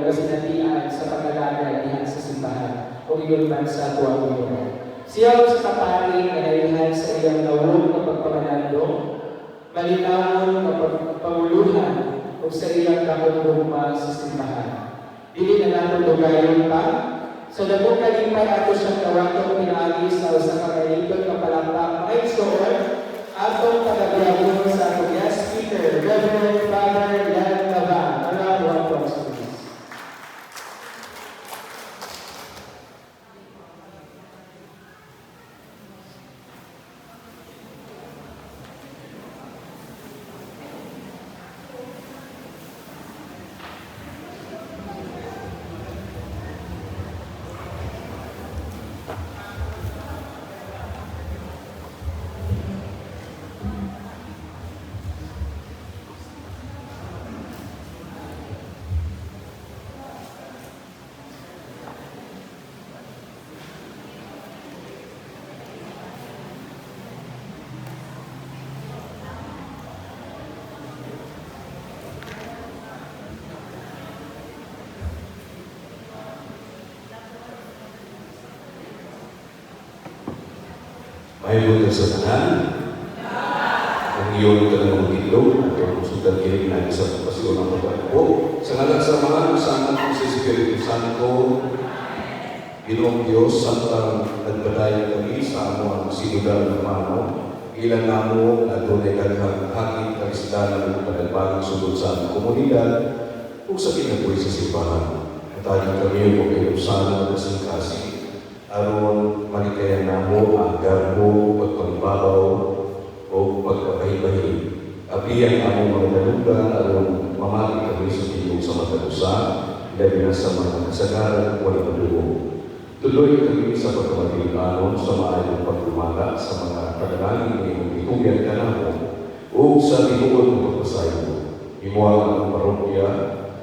o kasinatian sa pag-alaga dihan sa simbahan o iyon man sa tuwang Ginoo. Siya sa kapari nga naihan sa iyang lawon nga pagpamanando, malinawon nga pagpanguluhan o sa iyang kakundugma sa simbahan. Dili na nato lugayon pa, sa dabong kalipay ato siyang kawatong pinaagi sa usa ka kaibigan nga palakpak mga igsoon, atong pagabiyahon sa atong guest speaker, Reverend Father Jan Laban. Around one applause, please. May buta sa tanan, ang iyon ka na magigilog, at ang sudan kilig na isang pasyon ng pagkakpo. Sa ngalan sa mga kasama ko sa Espiritu Santo, Ginoong Diyos, santang nagpadayon kami sa amo ang sinudal ng mano, ilan na mo na doon ay hangin kalisdanan ng panagbagang sunod sa aming komunidad, kung sa kinabuhi sa simbahan. At tayo kami yung pagkailusan ng kasing-kasing, aron malikayan na mo, agar mo, pagpangbabaw, o pagkabahi-bahi. Apiyan ang mga dalugan, aron mamali kami sa tingog sa matalusa, labi na sa mga kasagaran, walang madugo. Tuloy kami sa pagkamatilanon sa maayong paglumaga sa mga kadalanin ng iyong itugyan ka na mo, o sa tinuod ng pagpasayo mo. Imuang ang parokya,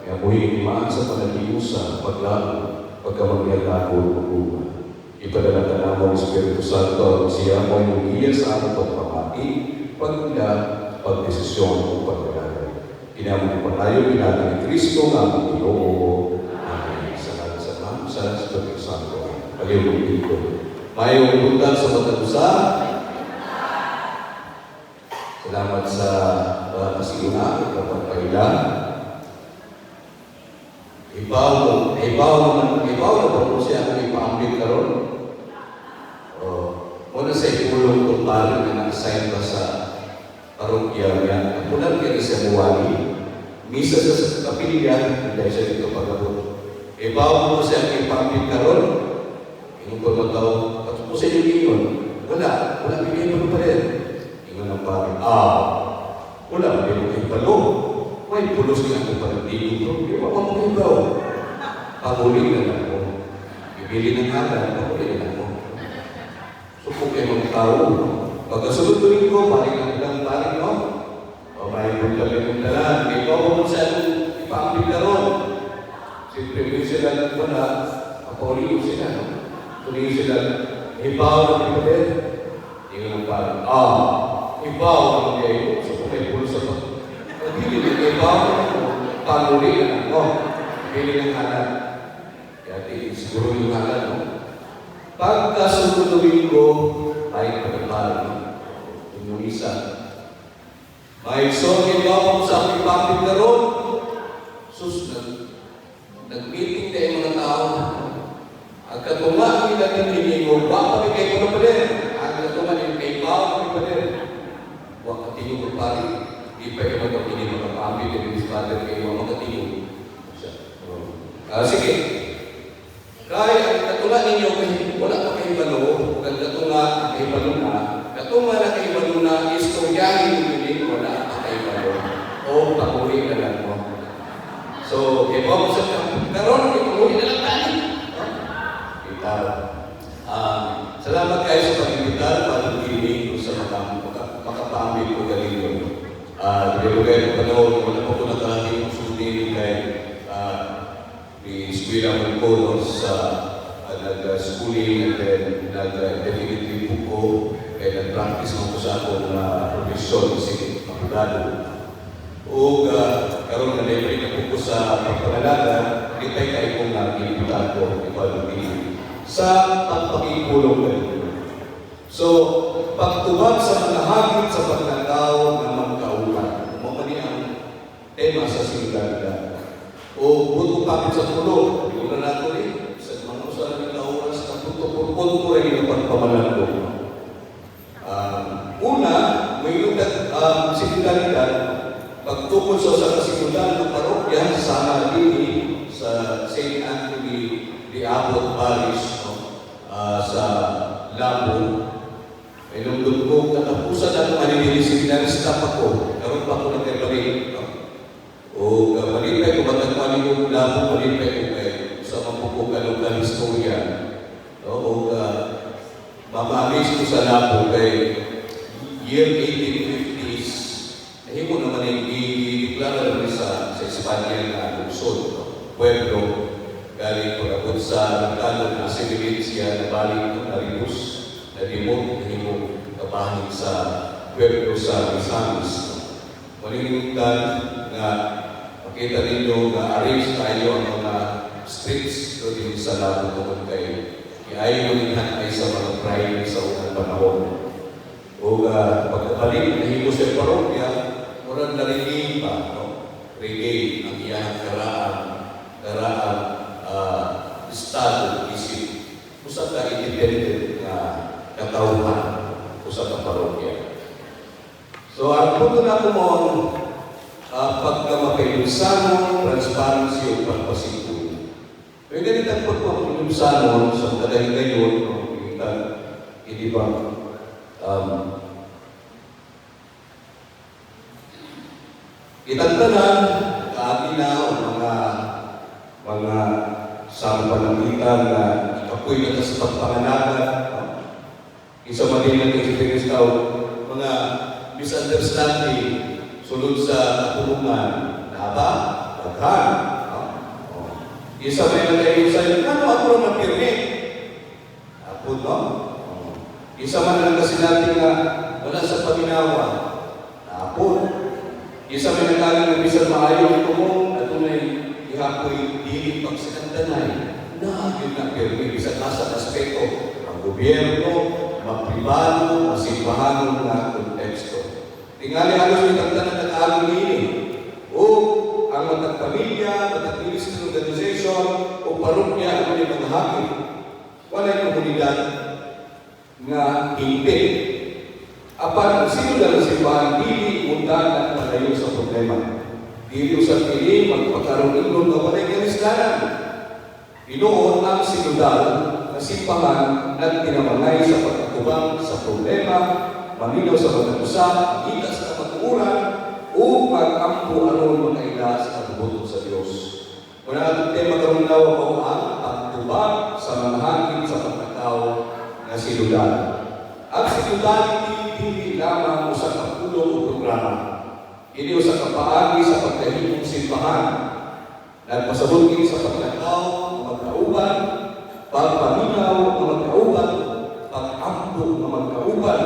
kaya muhing imaan sa panagiyusa, paglago, pagkamagyagakol, pag-uwa. Ipadala ka na mo ang Espiritu Santo ang siya mo yung iya sa aming pagpamati, pagpila, pagdesisyon o pagkagagay. Kinamang patayo, pinagin ni Kristo ng aming Ginoo. Amen. Salamat sa Ama, sa Espiritu Santo. Pagayong dito. Mayong puntan sa matalusa. Salamat sa kasiguna at kapagpailan. Ibaw na po siya ang ipaambit karon. Muna sa ikulong total na nag-assign ba sa parokya niya. Punan kaya sa Muwali, misa sa kapilya, dahil siya dito pagkabot. Ibaw mo siya ang ipaambit karon. Yung pagmataw, at po sa inyo ingon, wala bigay pa rin. Ingon ang pangit, wala bigay pa rin. May pulos nga ako parang dito. Di ba mamugaw? Pamuling na lang mo. Bibili ng halan, pamuling na lang mo. So kung kayo mga tao, pagkasunod-tuloy ko, paling no? O may bulgami kong dalan. May ikaw mo sa ipambil na ron. Siyempre, may sila lang ko na, papaulio sila, no? Tuloy sila, ibaw na ipalit. Yung parang, ibaw na kayo. So kung may pulos sa hindi ibaw, pamuling na, pili ng halan. Kaya siguro yung halan, no? Pagkasunod ko, ay pagkakaroon. Yung isa. May songin ba kung sa aking papit na ron? Nag-meeting na yung mga tao. Ang katunga, hindi natin hiningo, baka kami kayo na pa rin. Ang katunga, hindi kayo kami pa rin. Huwag katingin ko pa rin. Di pa yung magpapinin mga pampi, yung father kayo mga katingin. Sige. Kaya ang katulad ninyo, wala pa kayo balo, ang katunga, kayo balo na. Katunga na kayo balo na, istoryahin nyo wala pa kayo balo. O, paguli na lang mo. So, iba mo sa karon, paguli na lang tayo. Vital. Salamat kayo sa pag-vital, pag-ibig sa makapamil ko galing yun. Dito kayo panahon, wala po ko nagkakating susunod kay ni Eskwela mo ko sa nag-schooling and then nag-definitive po ko kaya nag-practice mo ko sa akong profesyon kasi kapagado. O karoon na level na po ko sa pagpangalaga, hindi sa pagpakipulong kanino. So, pagtubag sa mga hagit sa pagkatao na magkauban. Mamani ang tema sa singgalidad. O buto kapit sa pulo. Yung na nato sa mga usalan ng oras na puto rin ang pagpamalando. Una, may singgalidad, pagtukol sa kasigulan ng parokya sa Dini, sa St. Anthony de Abot Parish, sa Labo. May lungdod ko, katapusan ang maninisinarista pa ko. Karoon pa ko nagkabalik. O malipay ko matagmali ko, Labo malipay ko kayo sa mapupukalong na historia. O mamamis ko sa Labo kay year 1850s. Nahimo naman yung i-deklara naman sa Espanya na lungsod. Pueblo, galing ko na sa Nagkano na Sibilisya na balik ng Naribus na dimot na himo kapahanin sa Pueblo sa Misamis. Malilimutan na makita ninyo na arrange tayo ang mga streets doon sa Labo tungkol kayo. Iayon mo ay sa mga Friday sa unang panahon. O pagkabalik na himo sa parokya, murang narinig pa, reggae ang iyang karaan estado, isip, usa ka independent na katauhan, usa ka parokya. So, ang punto na ko mo pagkamakailusanon, transparency o pagpasito. May ganitang pagpapailusanon sa kadahing ngayon, hindi ba, itantanan, kaatin na o mga sampalamitan na ikapoy na sa pagpanganakan. Isa man din ang experience tao, mga misunderstanding sulod sa katulungan. Naba, daghan. Isa may nalayo sa'yo, ano ako naman pirmi? Apo, no? Isa man lang kasi natin na wala sa paminawa. Apo. Isa may nagaling ng bisan maayon ito mo, at may ihapoy dilig pagsinantanay. Yun na pirmi, bisa nasa aspeto. Ang gobyerno, magpribado, masimbahan na konteksto. Tingali halos may tagtanan ng agong ini. O ang matagpamilya, matag-ministry organization, o parokya, ang mga mga hapin. Wala'y komunidad nga hindi. Apan, sino na ng simbahan, dili mundan at malayo sa problema. Dili usang pili, magpagkaroon ng na wala'y kanisdanan. Inoon ang sinudal na simbahan at tinamangay sa pagkakubang sa problema, maminaw sa pagkakusap, kita sa kamaturan, o pag-ampo aron makaila sa kabubuto sa Diyos. Muna ang tema karong daw ko ang pagtubag sa mga hangin sa pagkatao na sinudal. Ang sinudal hindi lamang sa kapulong o programa. Hindi sa kapaagi sa pagkahimong simbahan. Nagpasabugin sa pagkatao, magkauban, pagpaminaw ng magkauban, pag-ampo ng magkauban,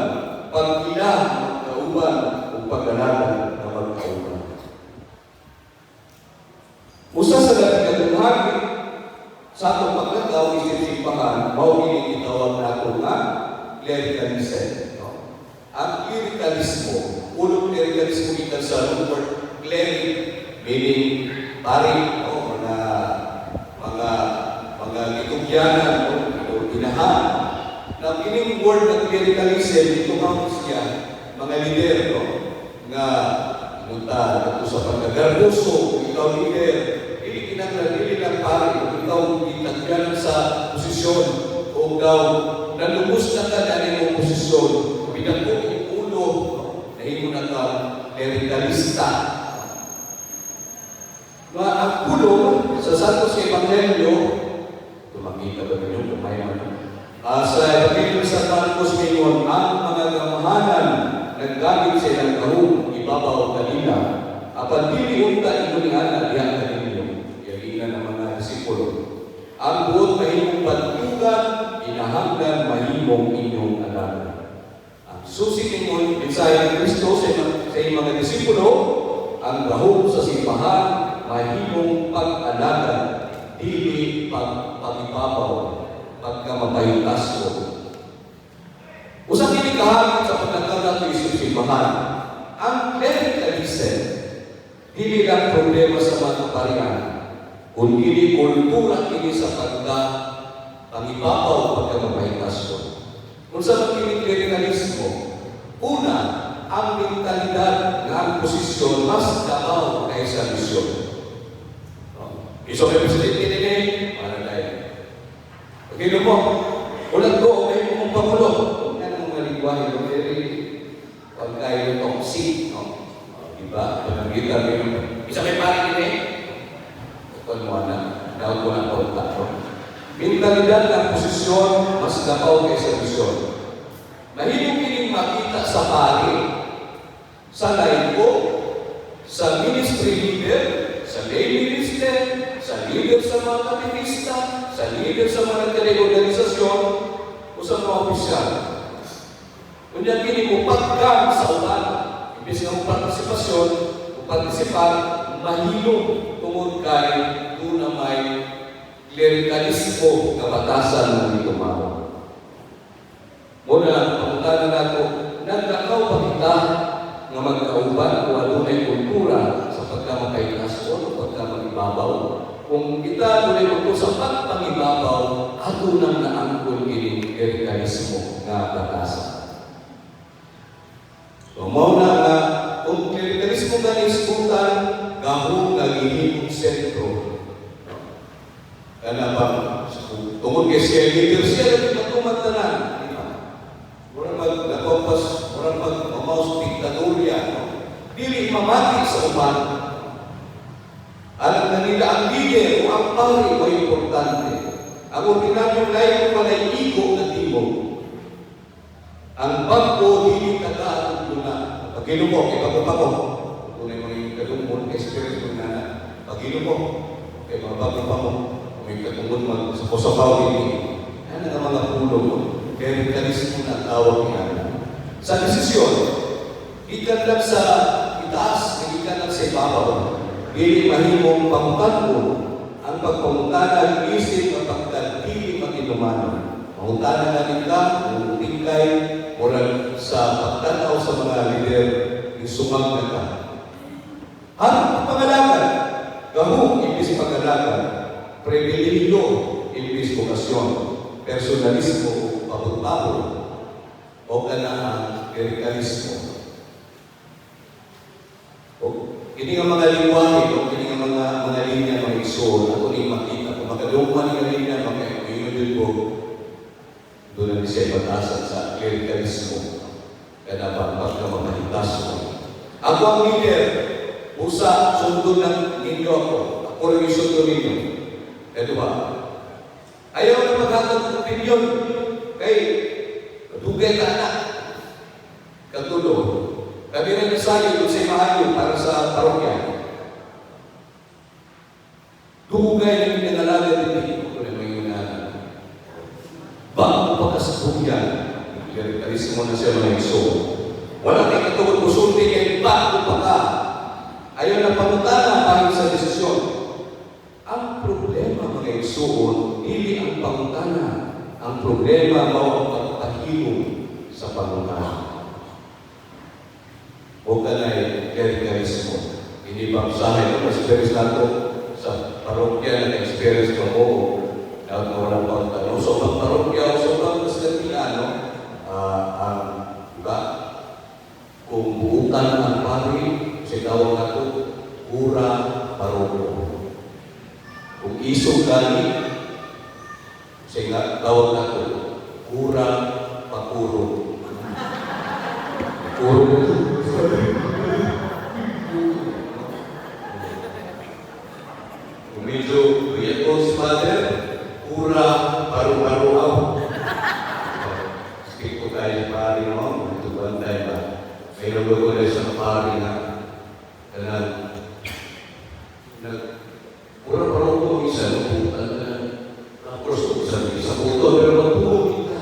pag-ila ng magkauban, o pag-alaga ng magkauban. Usa sa dating hagit sa atong pagkatao isip simbahan, mao kini gitawag nato nga clericalism. Ang clericalismo, unang clericalismo kita sa root word cleric, meaning pari, mga litugyanan o inahan. Na kining word ng clericalism, ito nga siya, mga lider, nga inuta, ito sa pagkagarbuso, ikaw lider, hindi kinaglalili ng pari, ikaw itagyanan sa posisyon, o ikaw nalubos na ka na yung posisyon, pinagpong yung ulo, nahimo na ka clericalista. Ang ulo sa Santos Evangelio, tumakita ba ninyo, kumayaman? Sa Evangelio sa Marcos ngayon, ang mga gamahanan naggamit sa ilang kahong ibabaw kanila. Apan dili unta inulihan diyan kanino. Yaginan ng mga disipulo. Ang buot mahimong patugan, inahanggan mahimong inyong alaga. Ang susi ninyo, mensahe ng Kristo sa mga disipulo, ang gahong sa simbahan, mahimong pag-alaga, dili pag-ibabaw. pagkamapayutas ko. Usang kinikahangin sa pagkakagat ng simbahan, ang clericalism, dili lang problema sa mga kaparian, kung dili kultura kini sa pangibabaw pagkamapayutas ko. Kung sa clericalismo, una, ang mentalidad ng ang posisyon mas dabaw kaysa misyon. Iso may presidente din para tayo. Okay, mo, ulang ko, may mong pangulo. Yan ang mga lingwahe, very pagkayo toxic, no? Diba? Pagkakita mo, isa may pari din kung mo na, daw ko na kontak. Mentalidad ng posisyon mas dabaw kaysa misyon. Mahirap kining makita sa pari, sa laiko, sa ministry leader, sa lay minister, sa leader sa mga katekista, sa leader sa mga organisasyon, o sa mga opisyal. Kunya kini mo pagkan sa ulan, imbis ng partisipasyon, partisipar, mahilong tungod kay doon na may klerikalismo kabatasan ng dito mao. Muna, pangutanan nato, nagdakaw pa kita nga magkauban o adunay kultura sa pagkamakaitas o pagkamaibabaw. Kung kita doon ito sa pagpangibabaw, ato nang naangkol kini klerikalismo nga batasan. So, mauna nga, kung klerikalismo nga nisputan, gahong nagihimong sentro. Kana bang, tungkol kay siya leader, siya naging matumantanan. Orang mag-nakompas, orang mag-mamaus diktadorya. Dili mamati sa uman. Alam na nila ang leader o ang pari o importante. Ang tinanong layo pa na igo na timog. Ang bangko dili kagaatong luna. Pagilumok, ipagpapako. Tunay mo yung kalumon, experience mo na pagilumok. Kaya mga bago pa mo, may katungkol mag-sapaw ini. Ano na mga pulo mo? Kaya kalismo na tawag niya. Sa desisyon, ikan lang sa itaas, ikan lang sa ibabaw. Dili mahimong pangutano ang pagpangutana ng isip at pagkadili makinuman. Pangutana na nila, ang tingkay, oran sa pagtanaw sa mga lider, yung sumang na ka. Ang pangalagan, gahong ibis pangalagan, pribilehiyo, ibis vokasyon, personalismo, pabot-pabot, o kanaan, klerikalismo. Kini nga mga lingwahe, kini nga mga linya, mga iso, ako ni makita. Kung makadungman nga linya, makayunod ko, doon na siya batasan sa klerikalismo. Kaya ba, pagkamamalitas mo. Ako ang leader, usa, sundo ng ninyo ako. Ako rin yung sundo ninyo. Ito ba? Ayaw na maghatag ng opinion. Kay, dugay ka na. Katulog. Kami rin nasayo doon sa Mahayo para sa parokya. Dugay na pinangalaga din ito na may unahan. Bago pagkasabog yan, klerikalismo na siya mga iso. Wala kay katulog kusulti kay bago pa ka. Ayaw na pangutana para sa desisyon. Ang problema mga isuon, hindi ang pangutana. Ang problema mo ang pagpahilong sa pangutana. O kanay klerikalismo. Hindi bang sahay ko na-experience nato sa parokya na experience ko mo dapat na walang pangutana. So, pag parokya o so pag kasgatiano, diba? Kung buutan ang pari, si tawag nato, pura paroko. Kung isog gani, siya tawag na ito, pura pakuro. Puro mo ito. Kung medyo buyat ko si Father, pura paru-paru-aw. Skip ko tayo pari mo, ito ba tayo ba? Mayroon ba ko na isang pari na pura-paru ko isa, tapos sa puto, pero magpulong kita.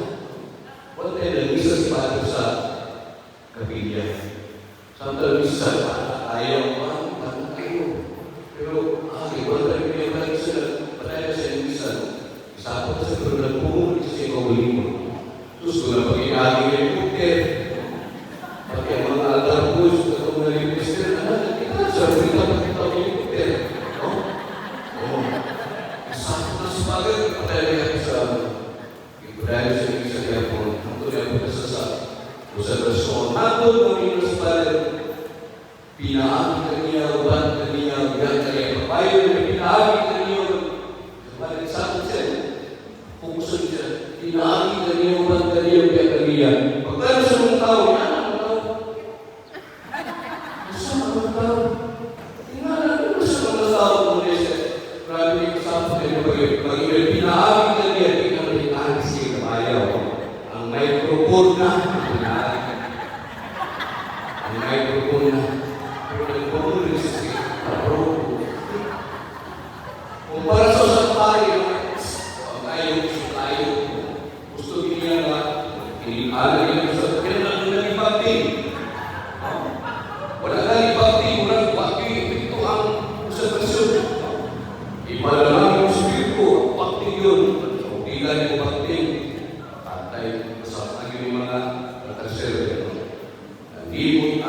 Wala tayo nag-isa si Father sa kapilya. Samtal misa, ayaw, kayo. Pero, wala tayo pinagpalit sila, patay na sa misa. Sa po sa pagkakuha ito sa ikaw mo. Terus ko na pag-inagi ng helicopter. Pati ang mga altar bus, katong na helicopter, kita sa pagkita ng helicopter. Sa bagay, patay na sa dahil sa isa kaya po, ito na po sa Rosadrason. Ato ng Rosadrason, pinaagi kaniya, uban kaniya, uban kaniya, papayo na pinaagi kaniya, balik sa akin siya, pukusun siya, pinaagi kaniya, uban kaniya, uban kaniya. Pagkano sa mga tao, yan ang tao. Sa mga tao, tingnan mo sa mga tao kung nesa, grabe yung kasama kayo, pag-ibig, pinaagi kaniya, pinaagi siya, ayaw. Ang microphone na, ang microphone na, kung para sa usap tayo, tayo, gusto niya na, inialam niya sa kanya na nalipagting. Wala na lipagting, walang pagting, ito ang usap-usap. Ipalamang yung spirito, pagting yun, hindi lang yung pagting. Patay, sa akin yung mga tercero. Nandimot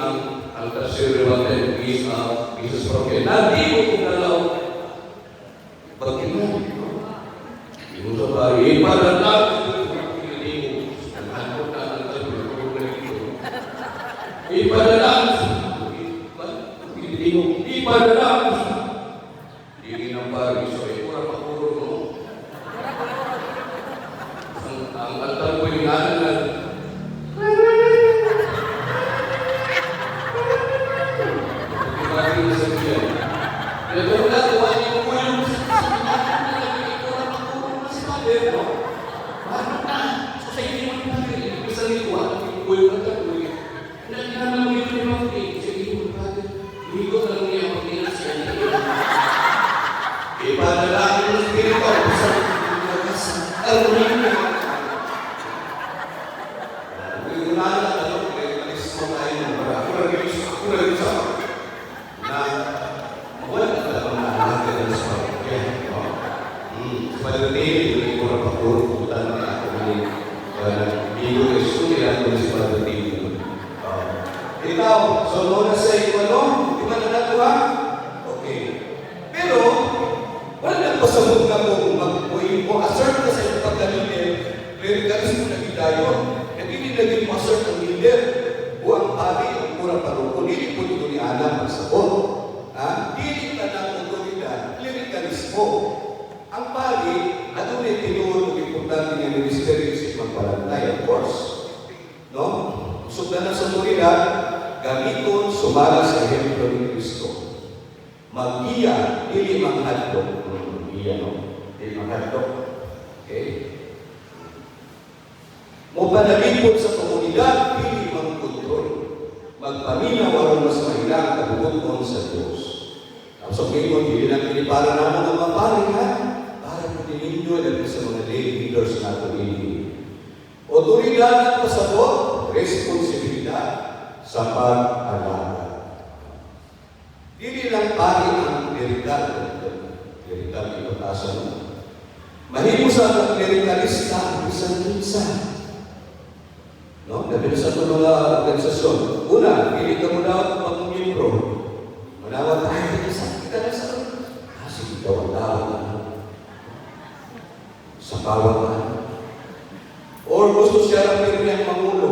ang tercero natin, Jesus Prophet. Nandimot yung dalaw. Pagkinan. Yung sa bahay, ipadala. Ipadala. Ipadala. Hindi ng bahay. So, ipura pakuro mo. Ang altar ko yung nanan. Ikaw, so muna sa iyo, ano? Di ba nanatuwa? Okay. Pero, wala nang pasabog na kung mag-uwi mo, assert ka sa iyong pagka-leader, clericalism na gidayo, hindi naging assert ang leader, o ang pari, ang kurang parukon, hindi po dito ni Ana magsabot. Dili ka ng otoridad, clericalismo. Ang pari, ano na tinuro ng importante ng ministeryo sa magpalantay, of course. No? Sugdan na sa otoridad, gamiton sumala sa ehemplo ni Kristo. Mag-iya, dili manghadlok. Mag-iya, no? Dili manghadlok. Okay? Mupanalipod sa komunidad, dili mangkontrol. Magpaminaw aron mas mahilang kabubuton sa Diyos. Ang sabihin, dili lang pinipara naman ang maparing, ha? Para mo dinindo at sa mga lay leaders na ito ini. Otoridad at pasabot, responsibilidad sa pag-alaga. Dili lang pari ang klerical ipatasan mo. Mahimo sa klerikalista ang isang-isa. No? Dahil sa mga organisasyon, una, hindi ka muna pag-miyembro. Manawag tayo, kita na sa sige, tawag-tawag sa bawat or gusto siya lang pinag mangulo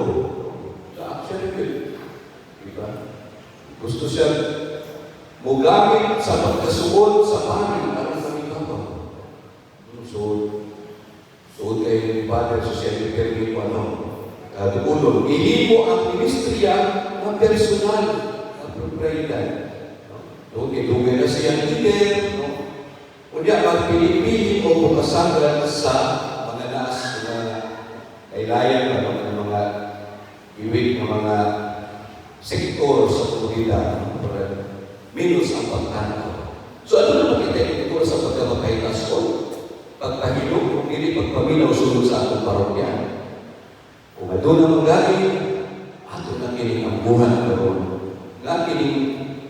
sa action bill. Diba? Gusto siya mugamit sa pagkasuot sa panig para sa ikaw. So kay Father Social Security ko kadulong. Ihimo ang ministriya ng personal na propriedad. Dugay na siyang leader. Kunya magpili-pili o pagkasanggan sa mga naas na kailayan ng mga iwig ng mga sektor sa komunidad para minus ang pagtanaw. So ano na makita ito sa pagkamakaitas ko? Pagpahilog, kung hindi pagpaminaw sunod sa atong parokya. Kung ito na magaling, ato na kining ang buhan karon. Nga kining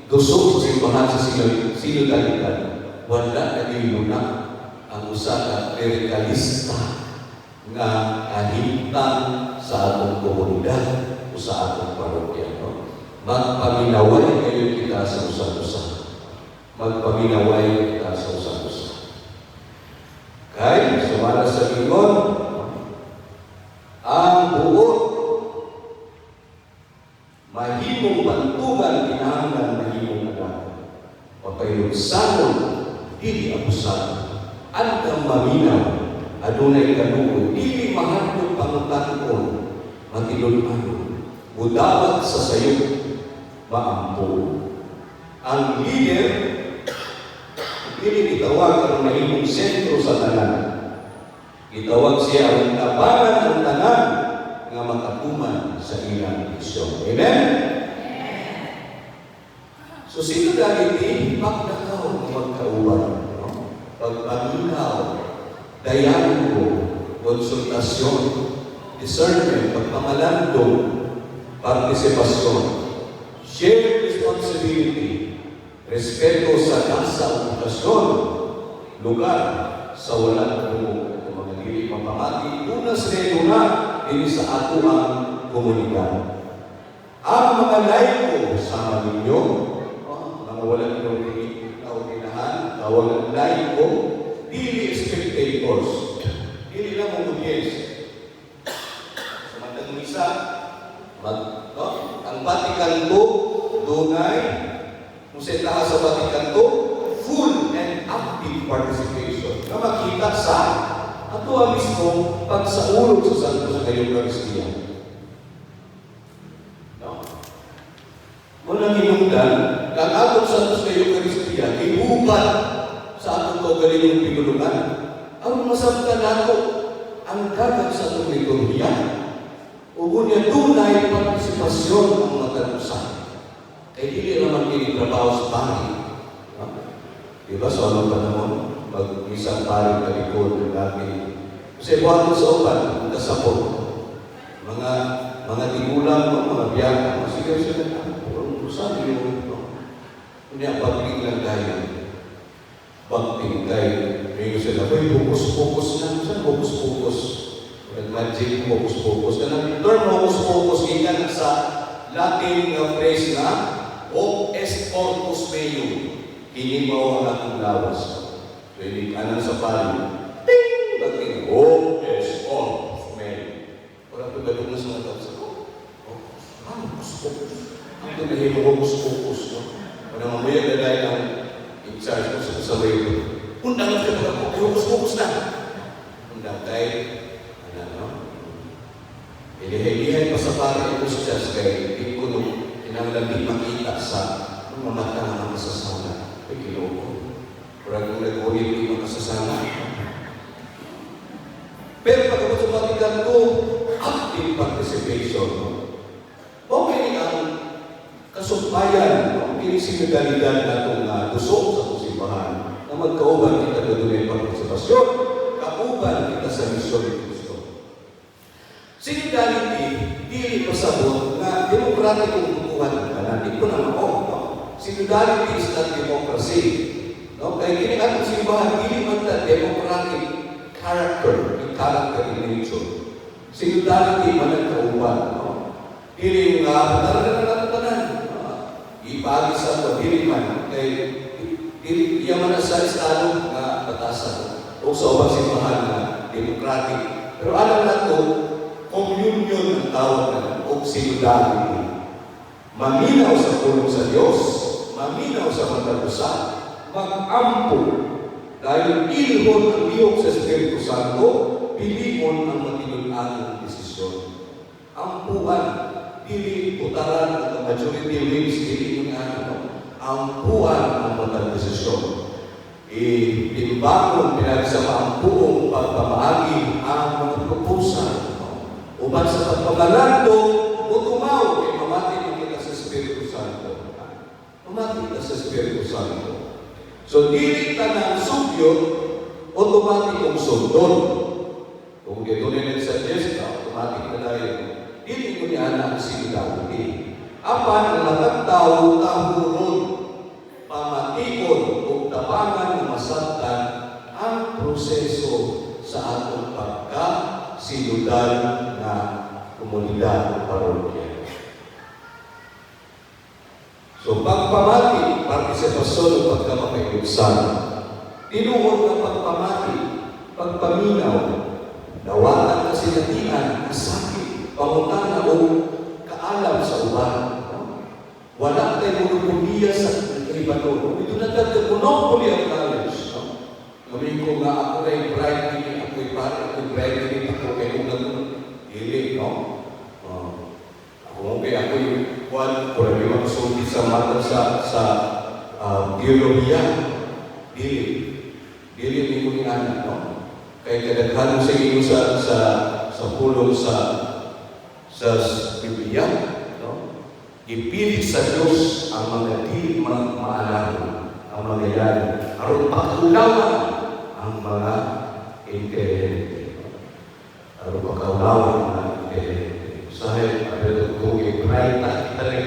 dusok sa simbahan sa sinodalidad. Wala na niluna ang usa ka klerikalista nga kahimtang sa atong komunidad o sa atong parokya. No? Magpaminaway kayo kita sa usa-usa. Magpaminaway kita sa usa-usa. Kaya, sumala sa ingon, ang buot mahimong bantugan kinahanglan mahimong anak. Mapayulsanon, dili abusan. Antang maminaw, adunay kaluoy, dili mahadlok pangutanon, matilon-anon, budawat sa sayo, maampo. Ang leader, dili itawag ang mahimong sentro sa tanan. Itawag siya ang tabangan ng tanan nga makatuman sa ilang misyon. Amen? So sino dahil pagdakaw ng magkauban? No? Pagpaminaw, dialogo, konsultasyon, discernment, pagpamalandong, partisipasyon, shared responsibility, respeto sa nasa okupasyon, lugar sa walang tulog at mga dili mapamati, unas na ini sa ato ang komunidad. Ang mga laiko sama ninyo, mga walang inahan, walang laiko, dili spectators, dili lang ang audience. Samantang misa, ang Vatican II, dunay, kung sa sa Vatican II, full and active participation na makita sa ato ang mismo pagsaulog sa Santo sa Eucharistia. No? Muna hinungdan, kang atong Santo sa Eucharistia, ibuban sa atong kaugalingong pinulungan. Ang masabtan nato, ang dagat sa atong liturhiya, ugo niya dunay partisipasyon ng matalusan. Kaya hindi naman kinitrabaho sa bahay. No? Diba sa anong panahon, mag-isang paring kalikod ng natin. Kasi buhaton sa upan, kasapot. Mga tigulang, mga biyaka, masigaw siya na, sabi yun, kunya, bagting lang tayo. Bagting tayo. Ngayon sila, focus na. Saan focus? Magic, focus. Kanang term focus, ikan sa Latin na phrase na, hoc est corpus meum. Kini mo ang akong lawas. So, hindi ka sa pari. Ting! Bagting, hoc est corpus meum. Wala ito gano'n na sa mga tao. Focus. Ito na hocus. Wala mamaya na dahil ang in-charge mo sa way. Undang ka ba? Focus na. Undang tayo. Ilihay pa sa pari ang usas kay hindi ko inanglabi makita sa mamata ng mga sasana. Ay, kiloko. Parang kung nag-ulit yung mga sasana. Pero pagkabot sa Vatican II, active participation. Okay ang kasumbayan, ang sinodalidad na itong tusok sa kusibahan na magkauban kita doon yung partisipasyon, kauban kita sa misyon ni Kristo. Sinodality, dili pasabot na demokratikong tutuhan ng kanan. Hindi ko naman Sinodality is not democracy. No? Kaya kini atong simbahan, dili man na democratic character in nature. Sinodality man ang kauban. No? Dili nga, tanan. Ipagi sa ito, dili man. Kaya iya man sa estado na batasan. O sa ubang simbahan na democratic. Pero alam na ito, communion ang tawag na o sinodality. Maminaw sa tulong sa Diyos, maminaw sa pagkalusan, mag-ampo, dahil ilhon ang liyok sa Espiritu Santo, pilimon ang matinul-anong desisyon. Ampuan, dili putaran at majority wins, dili yung ampuan ang matang desisyon. Itimbangon, pinagsama ang buong pagpamaagi ang mga proposal. Uban sa pagpabalando, o tumaw, ay mamati kita sa Espiritu Santo. Mamati kita sa Espiritu Santo. So, dili ka ng sugyot, automatic kong sundon. Kung gito nila sa Diyos, automatic na dahil. Dili ko niya na ang sinidawin. Apan, ang lahat tao, tahuron, pamatikon, o tabangan ng masagdan, ang proseso proseso sa atong pagka-sinudan na komunidad o parokya. So, pagpamati, partisipasyon o pagkamapayugsan, tinuod ng pagpamati, pagpaminaw, dawatan kasinatian, kasakit, pangutana o kaalam sa uban. Wala tayo monopoliya sa kalibanon. Ito na tayo monopoly ang knowledge. Ngayon ko nga ako ay bright din, ako ay pari, ako ay bright din, ako ay unang ili, no? Ako kaya ako yung kuwan, kung may mga sulti sa mata sa biolohiya, dili ni mo anak, no? Kaya kadaghan sa inyo sa pulong sa Biblia, no? Ipilit sa Diyos ang mga di maalala, ang mga yan, aron pagkaulawan ang mga intelligent. Aron pagkaulawan ang mga intelligent. Usahay, apel kung i-pray na kita rin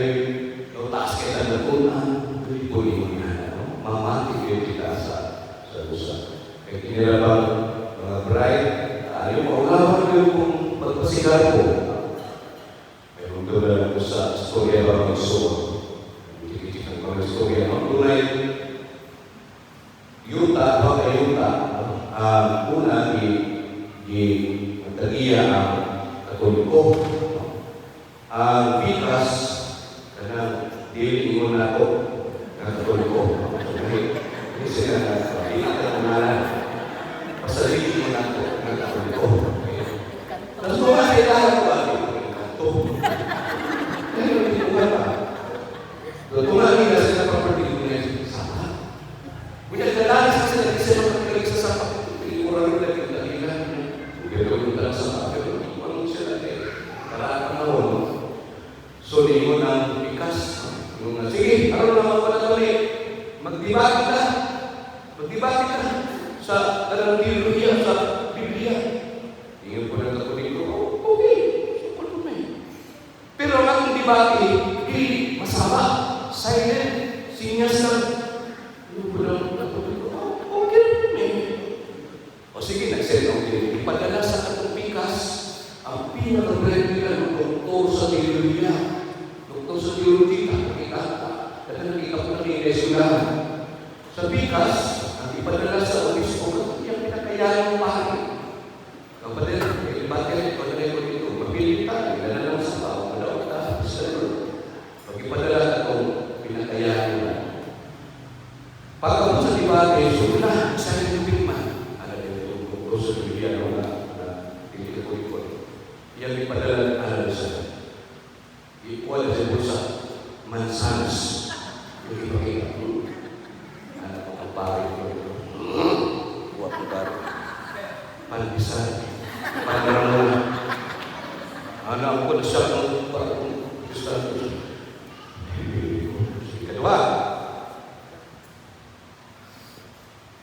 yung taas kita na kunan, tuloy mo yan, no? Mamati yung kita sa usa. Kaya kinilabang mga bride, ayaw maulawan yung kung pagpasigar ko. Meron doon na ako sa istorya ng mga suwa. Hindi ang mga istorya. Ang tunay, yuta, baka yuta, una, tagiya ang katoliko. Ang bikas, kanang dili mo na ako, ang katoliko. Hindi sila na, hindi natin kumalan. Pasalitin mo na ako, ang katoliko. Tapos kung kailangan ko, ito. Ngayon, hindi ko ba? Tunganin na sila property ko na yung sama. Kaya kailangan sila nag-isa magkakalig sa sama. Ikurang na yung dahilan. Kaya kung talang sama, pero anong sila karaan ang nawon. So, di mo na bikas. Sige, ano naman ko na kami? Magdibati ka. Magdibati ka sa kanang biolohiya, sa Biblia. Tingin ko na ako dito, okay. So, ano may? Pero ang dibati, hindi masama. Silent. Sinyas lang. Tingin ko na ako dito, okay. O sige, nag-send ako dito. Ipadala sa katong bikas, ang pinaka-brand nila ng doktor sa biolohiya. Doktor sa biologiya, nakita ko na kinesilahan. Sa bikas, ang ipadala sa obispo, yung pinakayalang pari. Kapatid, bakit ipadala ko dito? Mapili tayo, ilan sa tao, madawag tayo sa loob. Pag ipadala itong pinakayalang na. Pagkabot sa dibate, so na, isa rin yung bigman. Alam niyo yung doktor sa biologiya na hindi ko ikot. Yan ipadala alam sa ikuha sa bulsa, mansanas. Yung ipakita. Ano ko ang pari ko? Huwag ko pari. Palisan. Pagkaroon. Ano ako na siya ng parang gusto ko. Kedua.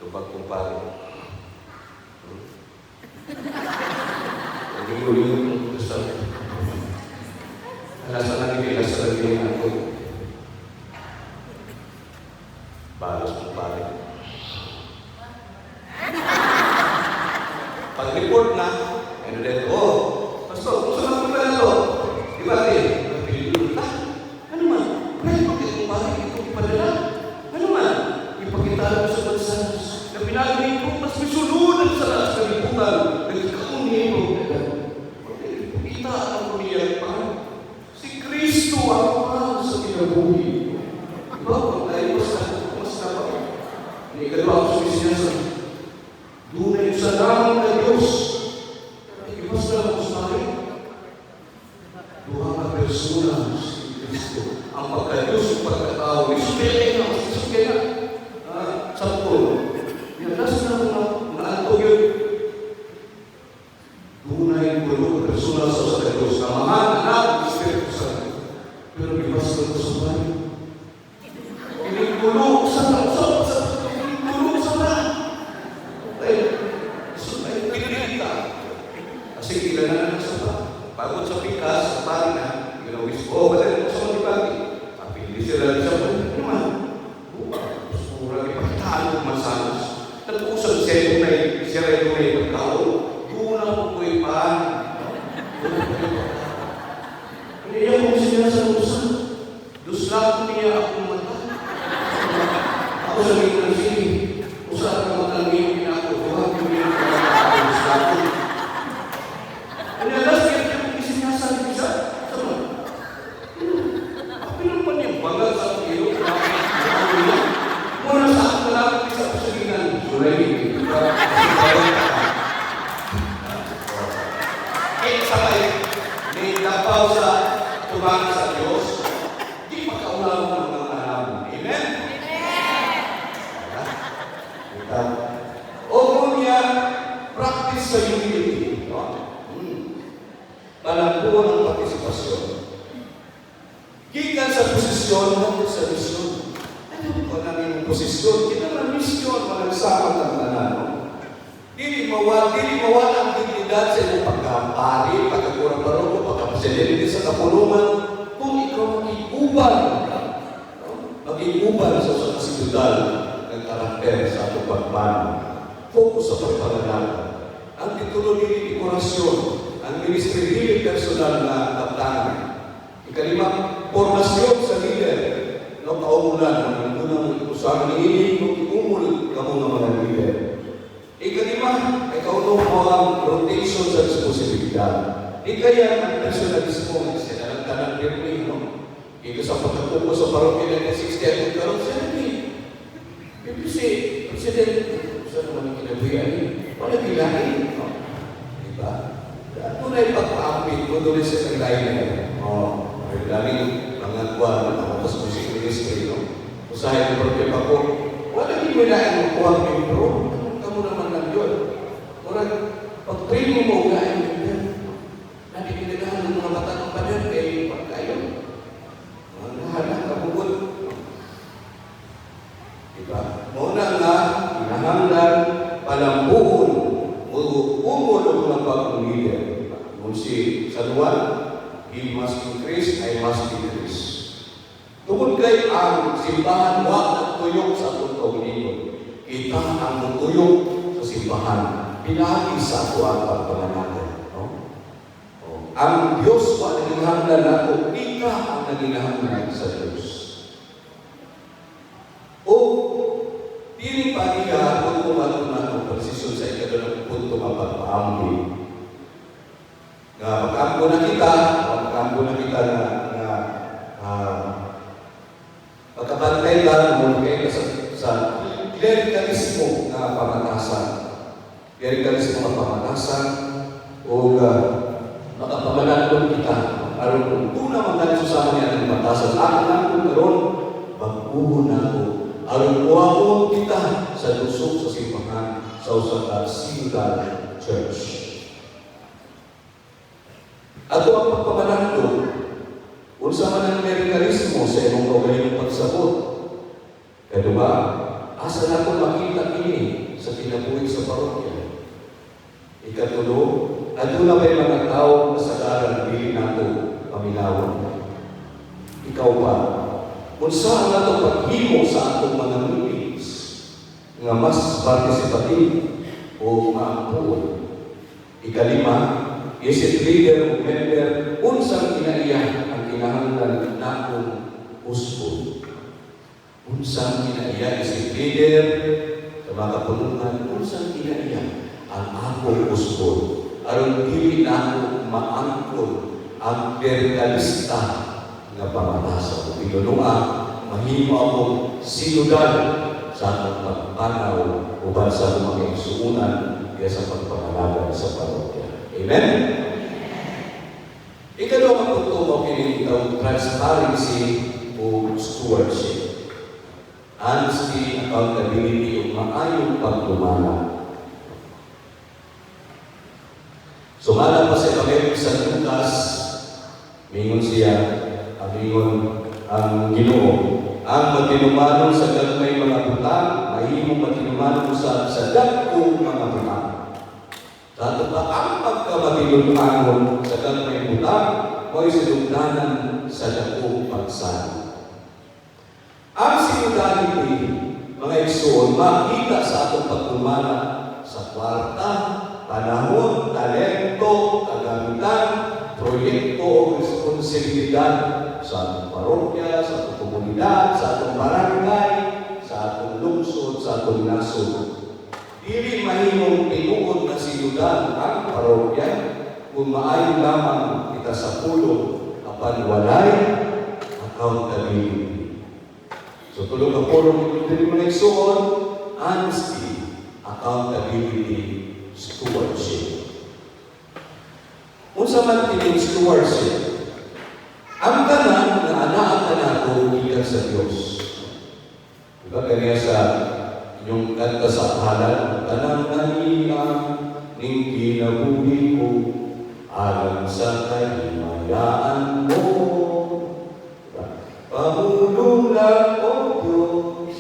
Tubag kong pari. Hindi ko yung gusto ko. Nasa nagiging sa nagiging ako. Balos mo pare. Pag-report na, ano din, pastor, kung saan ako na ito? Di ba, ano man? Bakit itong pare, itong ipadala? Ano man? Ipakita ko sa bansa na pinagin ko, mas may sulunan sa lakas kaliputan. Nagkakaunhin mo. Ipakita ang kumiyan pa. Si Kristo ang mahal sa kinabuhi. Diba? Kung tayo mas na ba? Hindi ka diba ako sumisinasa? Dunay sa naman na Diyos. Ipas na ako sa akin. Duha na persona si Kristo. Ang pagka-Diyos, ang pagkatao. Isukay na, isukay na. Sa pulo. Yan, nasa na ako naantog yun. Dunay pulo, persona sa Diyos. Na mahal, anak, Espiritu Santo. Pero ipas na ako sa bahay. Tulog sa tulog sa pinilita. Kasi kilala na sa pa. Pagod sa pikas, sa pari na, ginawis ko, ba't sa mga dibagi? Sabi, hindi sila sa pag naman. Buka, surang ipagtalo masanos. Nag-usap siya yung siya rin sa humility. No? Palampuan ang partisipasyon. Gikan sa posisyon hanggang sa misyon. Ano ba namin yung posisyon? Kinang misyon, walang sama ng tanan. Dili mawala ang dignidad sa iyong pagkapari, pagkakurang baroko, pagkapasiliti sa kapulungan, kung ikaw mag-iuban. Mag-iuban sa usang kasidudal ng karakter sa atong pagmano. Focus sa pagpangalaga. Ang titulo dili dekorasyon, ang ministry dili personal na kaptangan. Ikalimang, formasyon sa leader. No, kaumulan, ang unang usahan ni Ili, kung iumul ka mo ng mga leader. Ikalima, ikaw mo ang rotation sa responsibilidad. Kaya ang personalismo, sila ng tanang pirmi, no? Ito sa pagkatupo sa parokya ng 60 at magkaroon sa natin. Ibig si President, saan naman yung kinabuyan niya? Wala bilahin, no? Diba? Tunay pagpapit mo doon sa kaglayan na yan. May daming mga kuwan, mga music ministry, no? Usahin ng prophet ako, wala din mo na ang kuwang membro. Kamu naman lang yun. Orang, pag-training mo, ugahin mo yun. Nakikinagahan ng mga bata ng panan, kaya pagkayo. Mga nahanap, kabukod. Diba? Muna nga, hinahanglan, palambuhon, umulog ng bagong leader. Kung si San Juan, he must increase, I must decrease. Tungkol kay ang simbahan, wag at tuyok sa atong kauligon. Kita ang tuyok sa simbahan, pinagi sa ato ang pagpananagan. No? Ang Diyos pa naginahanglan nato, kita ang naginahanglan sa Diyos. O, dili pa niya kung kumato na ang posisyon sa ikadalang punto mapagpaambi. Nga pag-ambo na kita na pagkabantay lang mo kayo sa klerikalismo na pamatasan. Klerikalismo na pamatasan o makapamalandong kita. Aron kung tuna man susama niya ng pamatasan, ang kung karon, mag-uho na ako. Aron kuwakon kita sa lusok sa simbahan sa usang Sinodal Church. Ato ang pagpamalando, unsa man ang klerikalismo sa imong kaugalingong pagsabot. Kaya diba, asa na kung makita ini sa kinabuhi sa parokya. Ikatulo, ato na may mga tao na sa daran dili nato paminawan. Ikaw ba, unsa ang nato paghimo sa atong mga meetings nga mas participative o maampuon. Ikalima, isip leader o member, unsang kinaiya ang kinahanglan nakong usbon. Unsang kinaiya isip leader sa mga kapunungan, unsang kinaiya ang akong usbon. Aron dili na ako maangkon ang klericalista nga pamatasan. Pinunua, mahimo akong sinodal sa atong pagpanaw uban sa mga igsuunan kaya sa pagpangalaga sa parokya. Amen? Ikadawang punto mo pinitawag transparency o stewardship. Honesty, accountability, o maayong pagtumana. Sumala pa sa Ebanghelyo sa Lucas, mingon siya, amingon ang Ginoo, ang matinumanon sa gagmay mga butang, mahimong matinumanon sa dagkong mga butang. Sa ato pa ang pagkamatinumanon sa gagmay butang, mo'y sinugdanan sa dagkong pagsana. Ang sinodality, mga igsoon, makita sa atong pagtumana sa kwarta, panahon, talento, kagamitan, proyekto o responsibilidad sa atong parokya, sa atong komunidad, sa atong barangay, sa atong lungsod, sa atong nasod. Dili mahimong tinuod na sinodal ang parokya kung maayo lamang kita sa pulong apan walay accountability. So tulong ang pulong dili man igsuon, honesty, accountability, stewardship. Unsa man tining stewardship? Ang tanan nga anaa kanato gikan sa Dios. Diba kaniya sa inyong kanta sa halan, tanan ning kinabuhi ko, alang sa kahimayaan mo. Pamulong lang, O Diyos.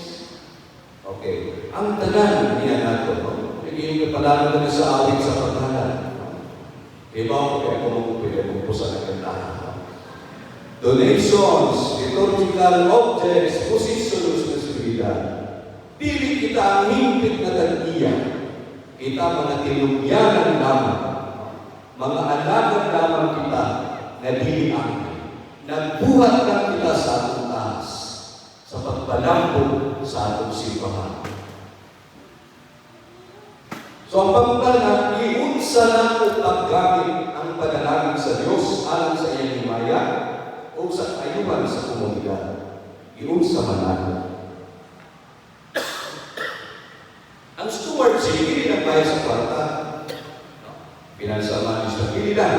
Okay, ang tanan niya nato, no? Hindi ka pala na sa awit sa paghalan. Iba ko kaya kung pinagpupusan ng kantahan. Donations, liturgical objects, positions na seguridad. Dili kita ang himpit na tag-iya. Kita mga tinugyanan lamang. Mga alagan lamang kita na dili ang nagbuhat lang kita sa atong taas sa pagpalambog sa atong simbahan. So ang pagpala, iunsa na o paggamit ang panalangin sa Diyos alang sa iyang himaya o sa ayuhan sa komunidad. Iunsa man natin. Ang stewardship, hindi lang tayo sa kwarta. Pinansaman sa pilihan.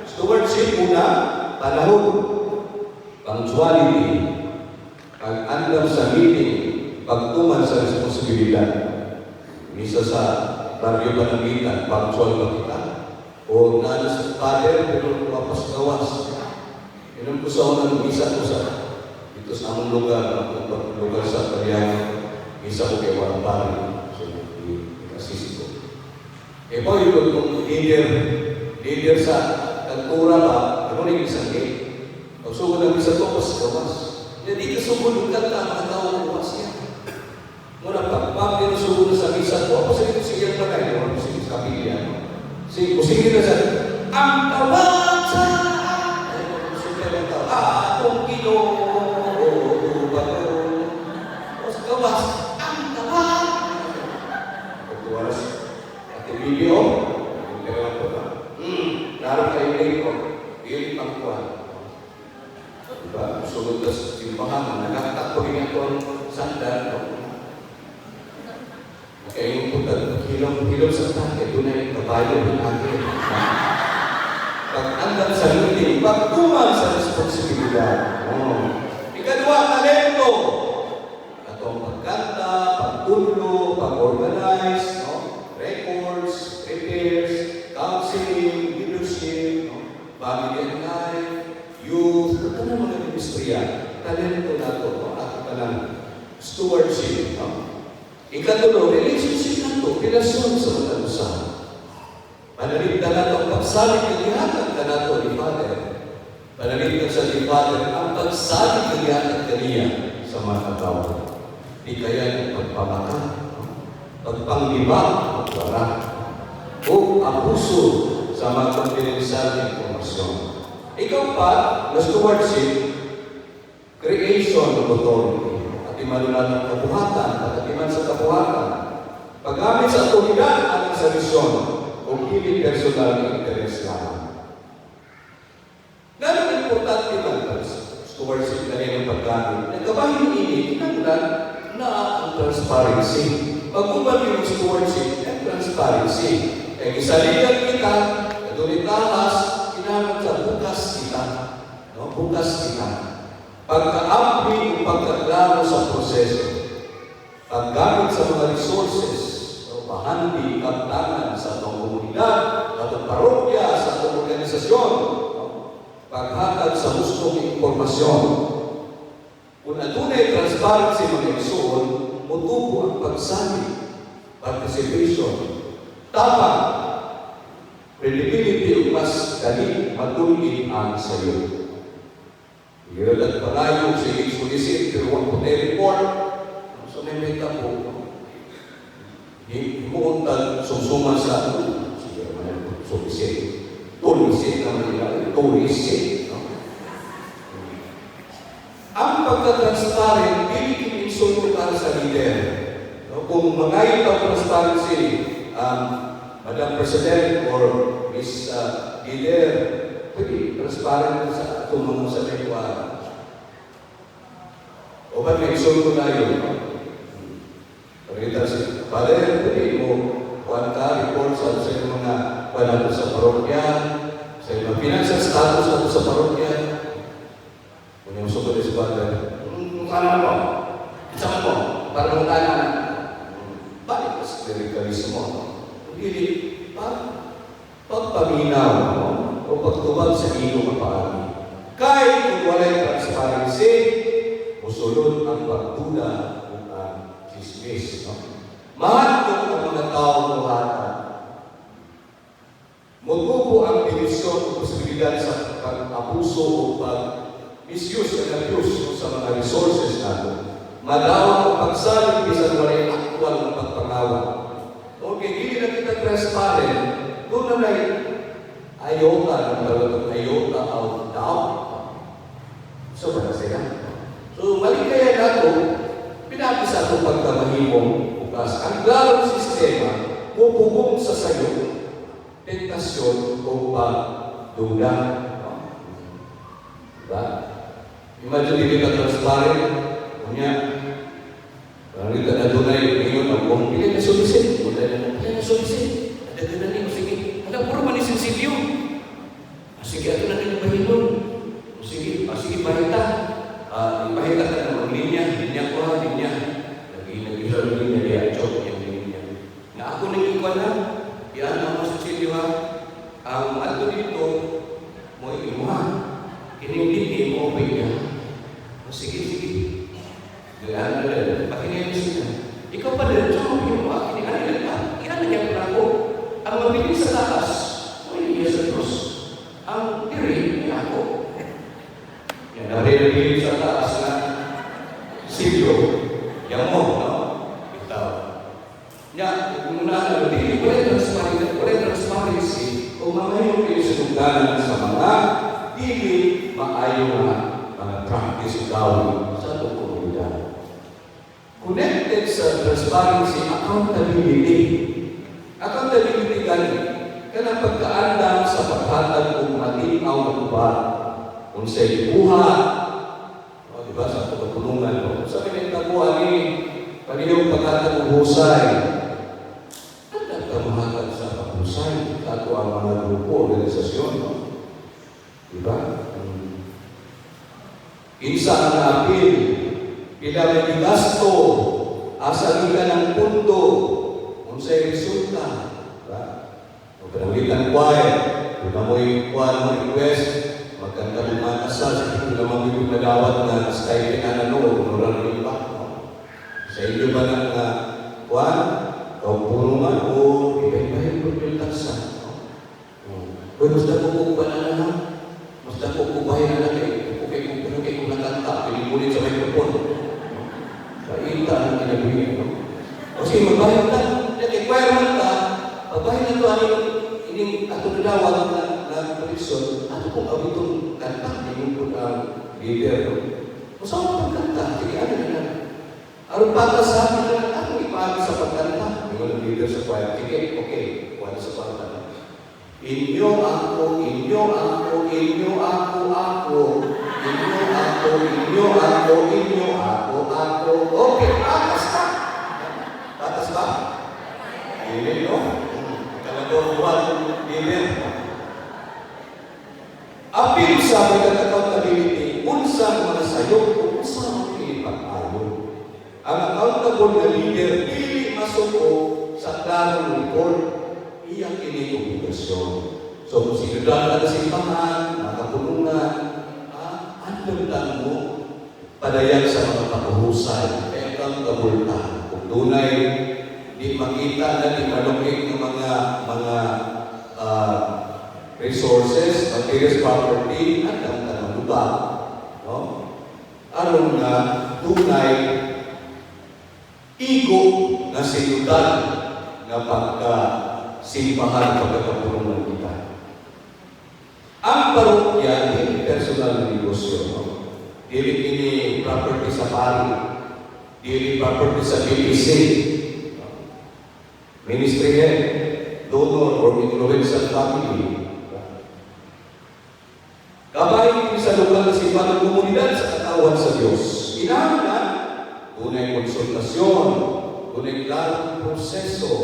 Stewardship muna, panahon, punctuality, pag-andam sa meeting, pagtuman sa responsibilidad. Misa sa baryo panamitan, punctual ba kita? O nana sa father, pero mapas gawas. Inom ko sa unang misa ko sa dito sa among lugar sa Pariang, misa ko kay Warapari. So, i-assist ko. E po, yung leader sa kantura ba, ano rin isang gate? Pag sugod ang misa ko, pas gawas. Hindi ka sugod ng kanta, mga tao gawas yan. Muna pag-pag din sugod sa misa ko, ako sa ito sige ang bagay, ako sige sa kapilya. Sige na sa, ang tawag sa atong Ginoo, o sa gawas, ang tawag. Pagtuwaras, at ibigyo, yung kailangan ko ba? Laro kayo rin ko, yun ang kuwan. Diba? Sunod na simbahan, nagkakatakbo rin ako ang sandal. Kaya yung putad, hilom sa tatay, doon na yung kabayo ng akin. Pag-andam sa meeting, pagtuman sa responsibilidad. Ikadwa, talento. Atong pagkanta, pagtulo, pag-organize, records, repairs, counseling, leadership, family and life, youth, ito na mga industriya. Talento na ito, at ito na stewardship. Ikatulo, relationship na ito, relasyon sa mga usahan. Panaligtan na ito ang pagsalit ng ihatag na ito ni Father. Panaligtan sa ni Father ang pagsalit ng ihatag kaniya sa mga katawag. Di kaya yung pagpamaka, pagpangliba, pagwara, o abuso sa mga konfidensyal na informasyon. Ikaw pa, na stewardship, creation of authority. Imanulan ng kabuhatan at iman sa kabuhatan. Paggamit sa otoridad at sa misyon o hindi personal na interes lang. Ganun importante man stewardship na rin ang paggamit. Nagkabahin ini, kinanglan na ang transparency. Pag-ubag yung stewardship and transparency. Kaya isaligan kita, kadulitahas, kinanglan sa bukas kita. No? Bukas kita. Pagka-ampli o pagkaklaro sa proseso, paggamit sa mga resources, pahandi, kaptangan sa atong komunidad, sa atong parokya, sa atong organisasyon, paghatag sa hustong impormasyon. Kung adunay transparency mga igsoon, mutubo ang pagsali, participation, tapang, credibility o mas dali, matulin ang sayo. Hirad at palayo, sige, sulisit, pero wag po tayo report. So, may meta po. Himuuntag, sumsuman sa sige, naman, sulisit. Tulisit naman nila, tulisit. Ang pagka-transparent, hindi kininsulto para sa leader. Kung magayot ang transparency, Madam President or Miss Leader, pwede transparent sa tumulong sa lingwa. O ba may isulto na yun? Pagkita si Father, pwede mo kuhan ka, report sa mga panato sa parokya, sa mga financial status nato sa parokya. Kung yung suko si Father, ano mo? Isama mo? Para mong tanan. Bakit mas clericalismo? Hindi, pagpaminaw, no? O pagtubag sa iyong kapaagi. Kaya kung walay transparency, musulod ang pagduda o ang chismis. No? Mahandog ang mga taong muhatan. Mutubo ang divisyon o posibilidad sa pag-abuso o pag-misuse and abuse sa mga resources natin. Madawang ang pagsalit bisan walay aktwal ng pagpangawa. Okay, hindi na kita transparent, doon na ayota ng talagang ayota of doubt. So, wala sila. So, mali kaya nato, pinapisa itong pagkamahimong bukas. Ang larong sistema, pupugong sa sayo, tentasyon o pagduda. No? Diba? Imagine hindi ka transparent, kunya, parang kita na dunay, ngayon ang buong pili na solicit. Pili na solicit. Ada ka na niyo, sige. Ada puro manisinsilyo. Sige, ato na niyo bahilon. Sige, bahita. Bahita ka na ang linya ko ha, linya. Nag-ihalang linya, liya-chok yung linya. Na ako nang ikuan na, yan ang masinsilyo ha. Ang ato dito, mo imuha. Kinindin mo, niya. Sige. Gaya na, pakinayin sila. Ikaw pa rin, so, yung mga kinikanin ka. Kinanagyan ko na ako. Ang mabilis sa taas, may iya sa Diyos. Ang diri, niya ako. Yan, narinig sa taas na silyo. Yan mo, no? Itaw. Yan, kung na, hindi, wala transparency, o mamayon kayo sa tunggalan sa mga dili maayo na mga practice gawin sa komunidad. Connected sa transparency, accountability. Accountability ganit. Kanang pagkaandam sa paghatag kung matinaw na tubar. Kung sa ibuhat, o diba, sa pagpulungan, sa pinagtabuhan ni paniyong paghatag ng husay. Ang nagkamahatag sa paghusay sa ato ang mga grupo, organisasyon. No? Diba? Insa ang naapil, pila may gasto, asa ka ng punto, kung sa'y resulta. Diba? O panawitan choir, kung na mo yung choir mo request, magkanta mo mga kasal, sa kung naman yung nagawat na style ka na no, nural yung ba? Sa inyo ba na choir, o pulungan, o ibay-ibay po yung tansa. Uy, basta po kung banana na, basta po kung bahay na lagi, okay kung nakanta, pinimulit sa microphone. Kaita ang kinabigyan. Kasi magbayad ka, nag-requirement ka, pagbayad na ito, ining ato na dawag na koleksyon, ato kung abitong kanta, yung po ang leader. Masama pagkanta, sige, ano na. Aron pata sa akin na, ako ipagi sa pagkanta. Yung leader sa choir, sige, okay, wala sa pagkanta. Inyo ako, inyo ako, inyo ako, ako. Inyo ako, inyo ako, inyo ako, ako. Okay, patas ka. Patas ba? Hindi, no? Kalagawang hindi. Apil sa mga accountability, unsang mga sayok, unsang mga pinipag-ayo. Ang accountable na leader, pili masuko sa klarong report, iyak ini-obligasyon. So, kung sinudaan na simbahan, makapunungan, andang mo, padayan sa mga kapuhusay, kaya kang kabulta. Kung tunay, di makita na di malukik ng mga resources, materials, property, andang ka ng lupa. No? Aron na tunay, igo na sinudaan na simbahan pagkakapulungan kita. Ang parokya, hindi personal na negosyo. No? Dili ini property sa pari. Dili property sa BBC. No? Ministry head, donor, or influential family. Kabahin din sa lokal na simbahan ng komunidad sa katawan sa Diyos. Kinahanglan, tunay konsultasyon, tunay klarong proseso,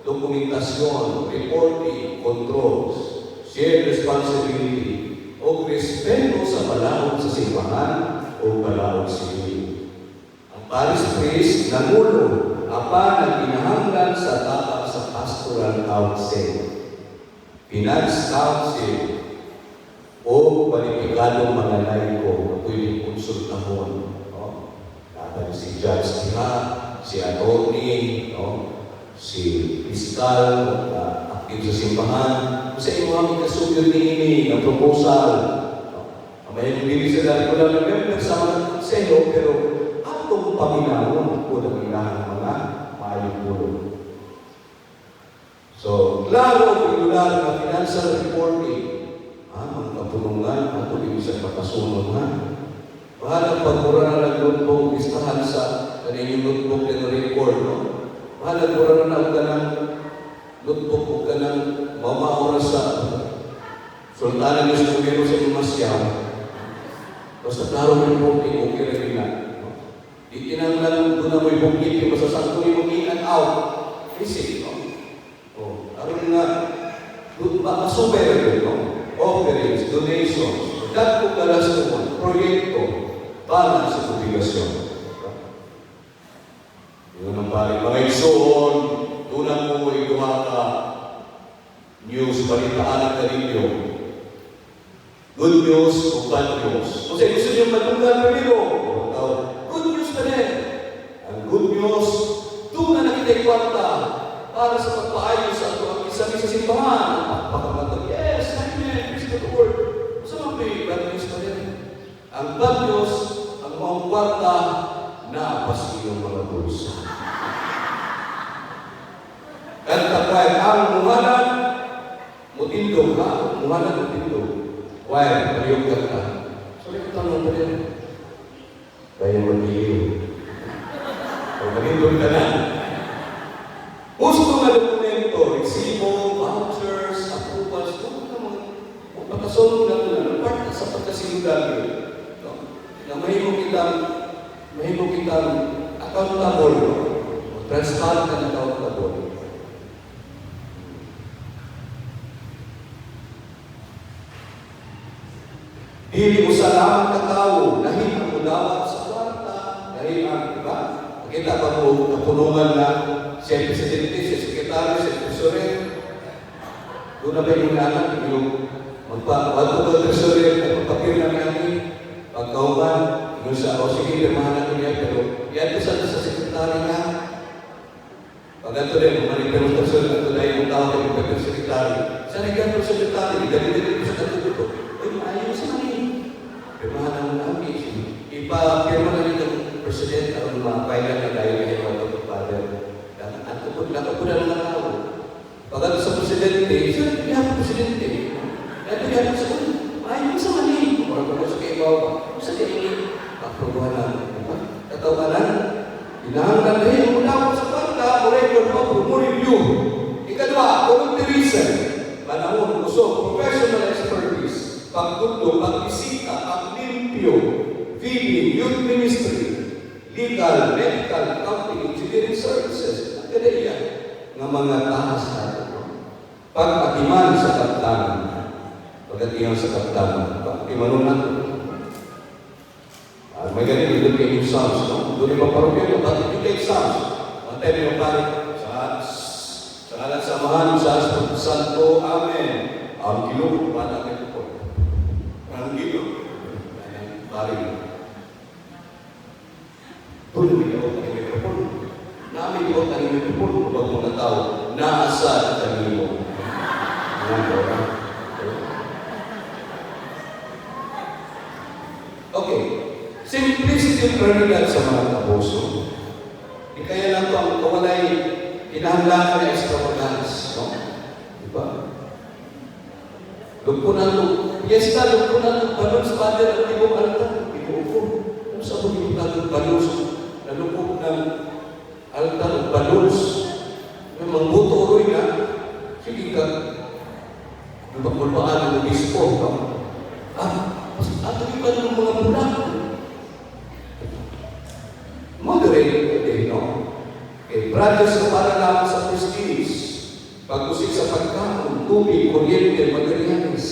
dokumentasyon, reporting, controls, shared responsibility, o respeto sa balahon sa simbahan o balahon sivil. Ang parish priest nangulo apan ang kinahanglan sa tatak sa pastoral council, finance council, o kwalipikadong mga laiko na pwedeng konsultahon. No? Dapat si Judge Tira, si attorney, no? Si fiscal, aktif sa simbahan, sa imo ang ikasugod ni ng proposal. No? May hindi sila ko lang na member sa mga konselo, pero atong paminawon po ng ilang mga maayong tulong. So, klaro, regular na financial reporting. Mga kapunungan, ako din sa makasunod na. Bahalang pagmura na nag-notebook, listahan sa kanilang notebook na record, no? Bahalang mura na ako ka ng notebook o ka ng mamaura sa Sultanan ng Sumero sa Masyaw. Basta klaro ng reporting, okay na rin na. Di kinanglan doon na mo'y bukit, yung masasangko yung in and out. Isip, no? O, aron nga, makasuber rin, no? Offerings, donations, dat kung kalastuhan, proyekto, balance sa obligasyon. Yun ang pari. Mga igsoon, tunang mo iguha ka, news, balitaan ka ninyo. Good news o bad news. Kung sa gusto nyo matunggan primero, good news pa rin. Ang good news, tunang nakita kwarta para sa pagpaayos sa ito ang isa sa simbahan. Pagkamatag, yes, amen, praise the Lord. So, may bad news pa rin. Ang bad news, ang mga kwarta, naapasi yung mga bulsa. Kanta pa, ang muhanan, mutindog ha, muhanan, mutindog. Why? Pariyong kanta. So, ito tanong pa rin. Kaya mag-iiyo. O, manindog ka na. Gusto nga dokumento, resibo, vouchers, approvals, pagkasunod na ito na, part na sa pagkasilugan yun. No? Na mahimo kitang accountable, no? Transparent na accountable. Dili mo sa lamang katao, lahi ang mudawat sa kwarta, lahi ang, diba? Nakita ba mo, kapunungan na siya yung presidente, siya sekretary, siya treasurer. Doon na ba yung nalang, yung magpapagod ng treasurer, magpapapir na namin, pagkauman, yung sa, o sige, pirmahan natin yan, pero yan po sa sekretary nga. Pag ito rin, umanig pero treasurer, ito na yung tao, yung pagkakang sekretary. Siya nagyan po sekretary, dali-dali po sa katuto. Uy, ayaw sa mali. Pirmahan namin, ipapirma na rin ng presidente, ang mga kailan na dahil kayo ng father. Nakapunan na tao. Pagkat sa presidente, siya pihak presidente. At pihak sa ayaw sa mali. Orang ko sa kayo sa kayo aprobahan na. Katawanan, hinahanggan na rin, muna sa kwarta, record mo, review. Ikadwa, volunteerism. Panahon, uso, professional expertise, pagtutlo, pagbisita, paglimpyo, feeding, youth ministry, legal, medical, accounting, engineering services, at kadaya ng mga tahas natin. Pag-atiman sa kaptanan, pag-atiman sa kaptanan, pag-atiman natin. May ganito, doon kayo exams, no? Doon yung paparobyan, bakit yung exams? Ang tayo yung pari, sa ngalan samahan sa Espiritu Santo, Amen. Ang Ginoo, bata kayo po. Ang Ginoo, ang pari. Tuloy niyo ang mikrofon. Namin niyo ang mikrofon, huwag mga tao, naasa at ang imo. Okay. Simplicity prioridad sa mga kapuso. Di kaya lang ito ang kawalay kinahanglan na extravagance, no? Diba? Lugpunan mo, piyesta, lugpunan mo, balons, father, at ibong altar, ibuupo. Ano sa mga ibang balons? Nalupok ng altar, balons. May mangbuto oroy na, sige ka, nabagulpaan ng obispo, no? Ato iba ng mga bulan. Moderate, no? Brothers na para lamang sa prestige, pag-usik sa pagkaon, tubig, kuryente, materialis.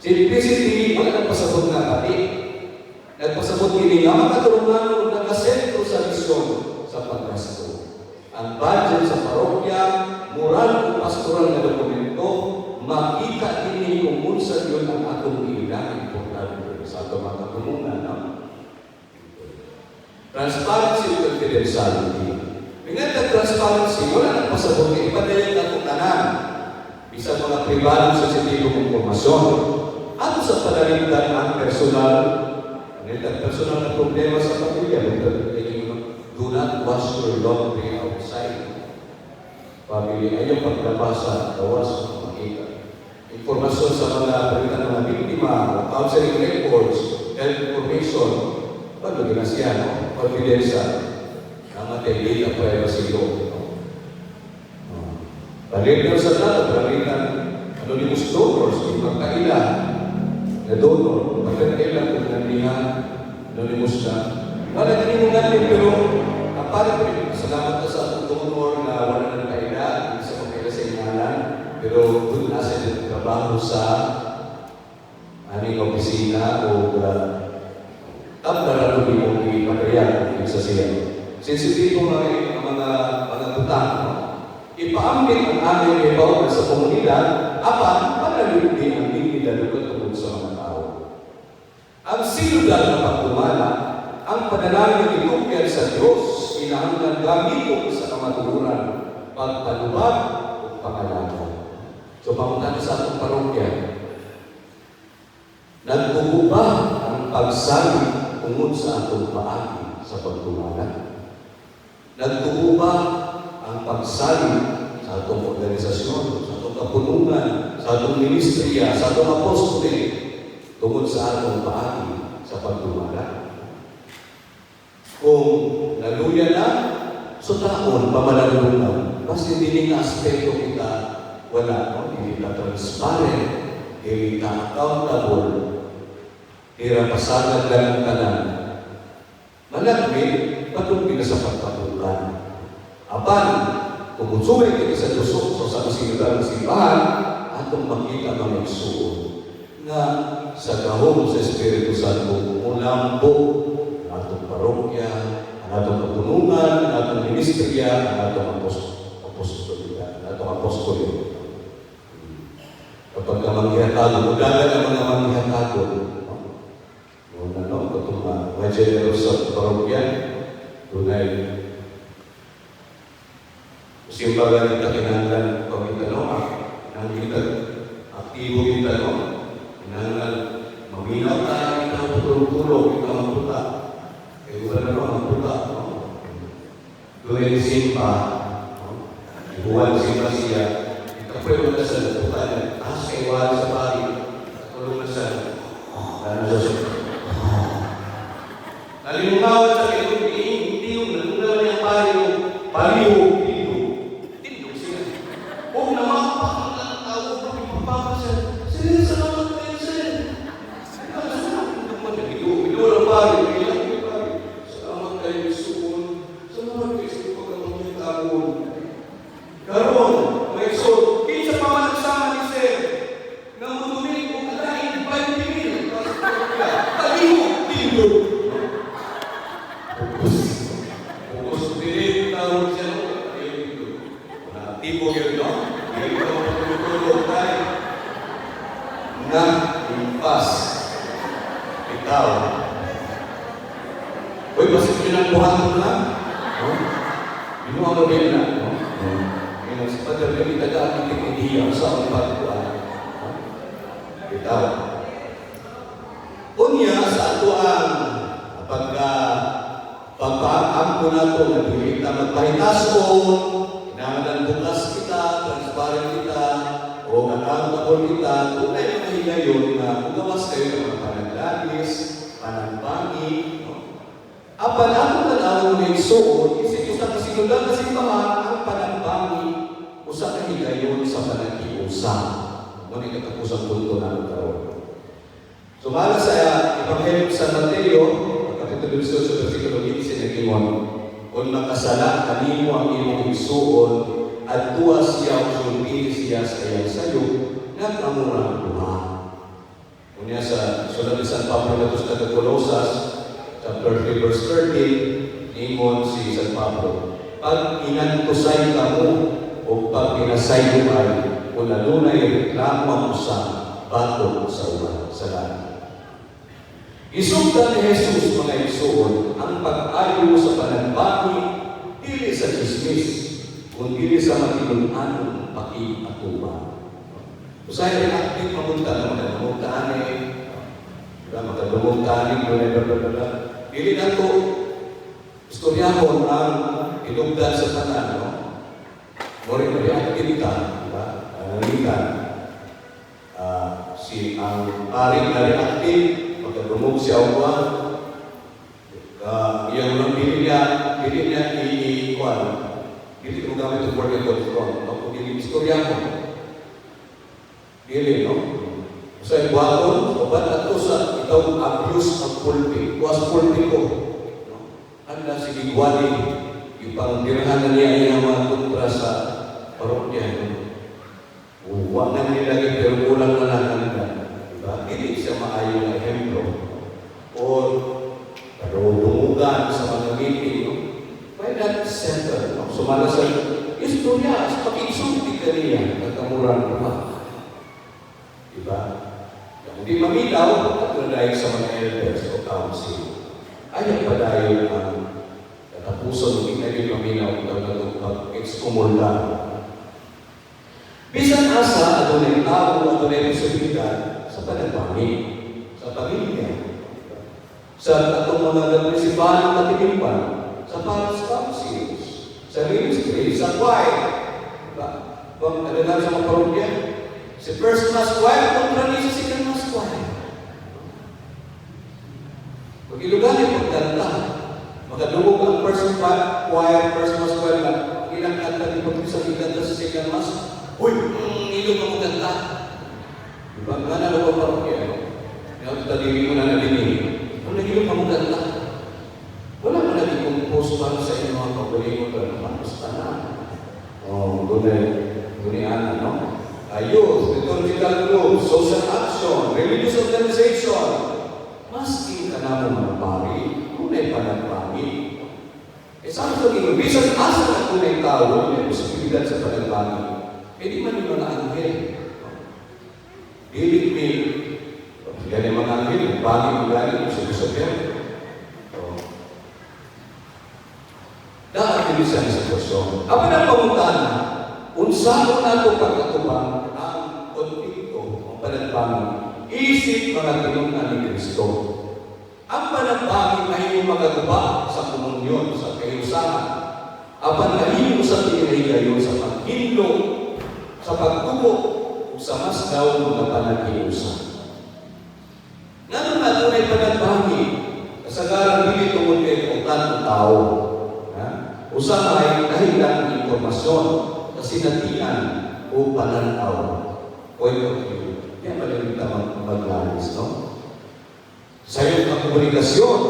Simplicity, wala nagpasabot na pati. Nagpasabot kini nga makatulungan ng nakasentro sa misyon, sa paggasto. Ang budget sa parokya, moral o pastoral na dokumento, makita din kung unsa yun ang atong ilang importante sa atong mga kapununan. No? Transparency o confidentiality. Mingan transparency, wala nang pasabot, ipadayon na itong tanan. Bisa mga pribadong sensitibong impormasyon. At sa panalimdan ang personal na problema sa pamilya. Do not wash your laundry outside. Pamilya, ayaw paglabasa, gawas ng makita. Informasyon sa mga palitan ng mga biktima, counseling records, health information, paano ginasya, no? Confidential. Namatay data privacy law. Palitan sa data, palitan anonymous donors, yung magkailan na donor, magkailan kung nandihan, anonymous na. Wala ganun natin, pero parang salamat na sa atong donor na wala nang kaila, hindi sa magkaila sa ingalan, pero kung nasa yung trabaho sa aming opisina o tabla rin yung material sa siya. Sensitibo mga tutang, no? Ipaambit ang aming ibaw sa komunidad, apan panalipin ang dignidad tungkol sa mga tao. Ang sinudal na pagkumala, ang panalangin itukyan sa Diyos, inahanglan gamiton sa kamatururan, pagpalubag o pangalaman. So, pangunan sa atong parokya, nagbububa ang pagsabi tungkol sa atong paagi sa pagkumala. Nagbububa ang pagsabi sa atong organisasyon, sa atong kapunungan, sa atong ministriya, sa atong apostole, tungkol sa atong paagi sa pagkumala. Kung naluya na, so taon, pamalalungan. Basta hindi nga aspekto kita, wala, no? Hindi ka transparent, hindi ka accountable, tira pasagan lang ang kanan. Malagmit, patong kita sa pagpatukan. Apan, kung sumay kita sa lusok, so sa kasinundan ng simbahan, atong makita mga igsuon na sa gahong sa Espiritu Santo, mulambo atong parokya, ang atong kapunungan, ang atong ministriya, ang atong apostolya, ang atong apostolyo. Kapag ka manghihatado, maglaga ng mga manghihatado, itong mga generous sa parokya, tunay, simbagan kita kinahanglan pag itanong, nang kita aktibo kita, kinahanglan maminaw tayo, kita tutulog, kita magputa. Kaya wala na ang magputa. Gawin simba, ibuwan simba siya, ikapuyo na sa nagputa niya, taas kay wala sa pari, tulong na sa nalimungawan sa kinubiin, hindi yung nalunaw niya pariho, tindog siya. Huwag na makapakan ang tao, magpapaka siya. Sir, salamat kayo, sir. Ilulang pari, salamat kayo, suon. Salamat kayo sa pagkakamang taon. Karoon, may so, kinsa pa man nagsama ni sir, na mutumin kung kalain, 20,000. Pariho, tindog. Tipo yun, no? Hindi ko matulog tayo na impas. Ikaw. Uy, basit yun ang buhat mo na. Binuha mo rin na. Ngayon, sa padal kami taga-aking idea sa ang pagkuhan. Ikaw. Unya, sa atuan, pagkaampo na ito, nagpilita magpahitason, kinahanglan bukas kita, transparent kita, o accountable kita, kung tayo mahigayon na magawas kayo ng mga panaglanis, panagbangi, no? Apan ako tanawin mo yung suot, isip ko sa kasinundan na simbahan, ang panagbangi, usa ka higayon sa panagiusa. Ngunit katapusang punto na ang karoon. Sumala sa Ebanghelyo sa Mateo, Kapitulo 18, versikulo 15 ng Imon, kung nakasala, kanimo ang imong igsuon, at tuwa siya o sulpili siya sa iyang sayo, nagkamura ang buha. Kunya sa sulat ni San Pablo na sa Colosas, chapter 3, verse 13, ingon si San Pablo, pag inantusay ka mo o pag pinasay mo ay kung nalunay reklamo ang usa batok sa uwan sa langit. Isugdan ni Jesus mga igsoon ang pag-ayo sa pananbani dili sa chismis kung dili sa matinun-anong paki-atuba. Usay rin akting mamunta na magdamugtaan magdamugtaan bla. Dili na to istoryahon ang inugdan sa tanan, no? Mori akting ka, diba? Si ang paring na reactive, magdamug siya uwan, iyang lang dili niya i-kuan, dili mo gamit ang word of God, kung dili istoryahon. Dili, no? Sa ibuhaton, obat ato sa itaw abuse ang pulpit. Kuas pulpit ko. No? Anda si Bigwani, yung pangpirahanan niya yung mga kontra sa parokya. Huwag na nilagay pero kulang na lang ka. Diba? Hindi siya maayo na ehemplo. O dumugan sa mga meeting. No? Why not center? No? Sumala sa istorya, sa pag-insulti ka niya, nagkamurang naman. Diba? Kung di mamilaw, at dahil sa mga elders o council, ayaw pa dahil ang katapusan ng hindi maminaw ng pag-excomulga. Bisan asa, adunay tao, adunay posibilidad sa panagbangi, sa pamilya, sa atong mga prinsipal na tinipan, sa parish councils, sa ministry, sa choir. Diba? Kung adalan sa mga parokya, si first mass choir, kontra niya sa second mass choir. Kung ilugan yung pagkanta, makadungog ang first choir, first mass choir lang, ilang kanta ni pag-isa ikanta sa second mass, uy, ilog ang magkanta. Diba? Nga na lang ang parokya, no? Kaya tadiri mo na nadinig. Ang nagilog ang magkanta. Wala mo naging compose para sa inyo mga kabulingon ka naman. Basta na. Gunian, no? Youth, liturgical group, social action, religious organization. Maski ka na mga pari, tunay pa ng pari. Saan ito nyo? Bisan asa na tunay tao, may posibilidad sa panagbagi. Di man yung mga anghel. Dilit me. Yan yung mga anghel, bagi mo gani, sabi-sabihan. Dahil din siya sa sitwasyon. Apa na pamuntaan na? Unsaon na ito pagkatubang ang konflikto o panagbangi, isip mga tinungan ni Kristo. Ang panagbangi ay yung magagawa sa komunyon, sa kayusahan. Apan kahimo sa tinahigayon sa paghinlo, sa pagtubo, o sa mas daw mga panaghiusan. Nga na tunay panagbangi, kasagaran dili tungod kay utan ng tao. Usahay dahilan ng impormasyon, kasinatian o pananaw. Point of view. Yan pala yung tamang maglalis, no? Sa iyong komunikasyon,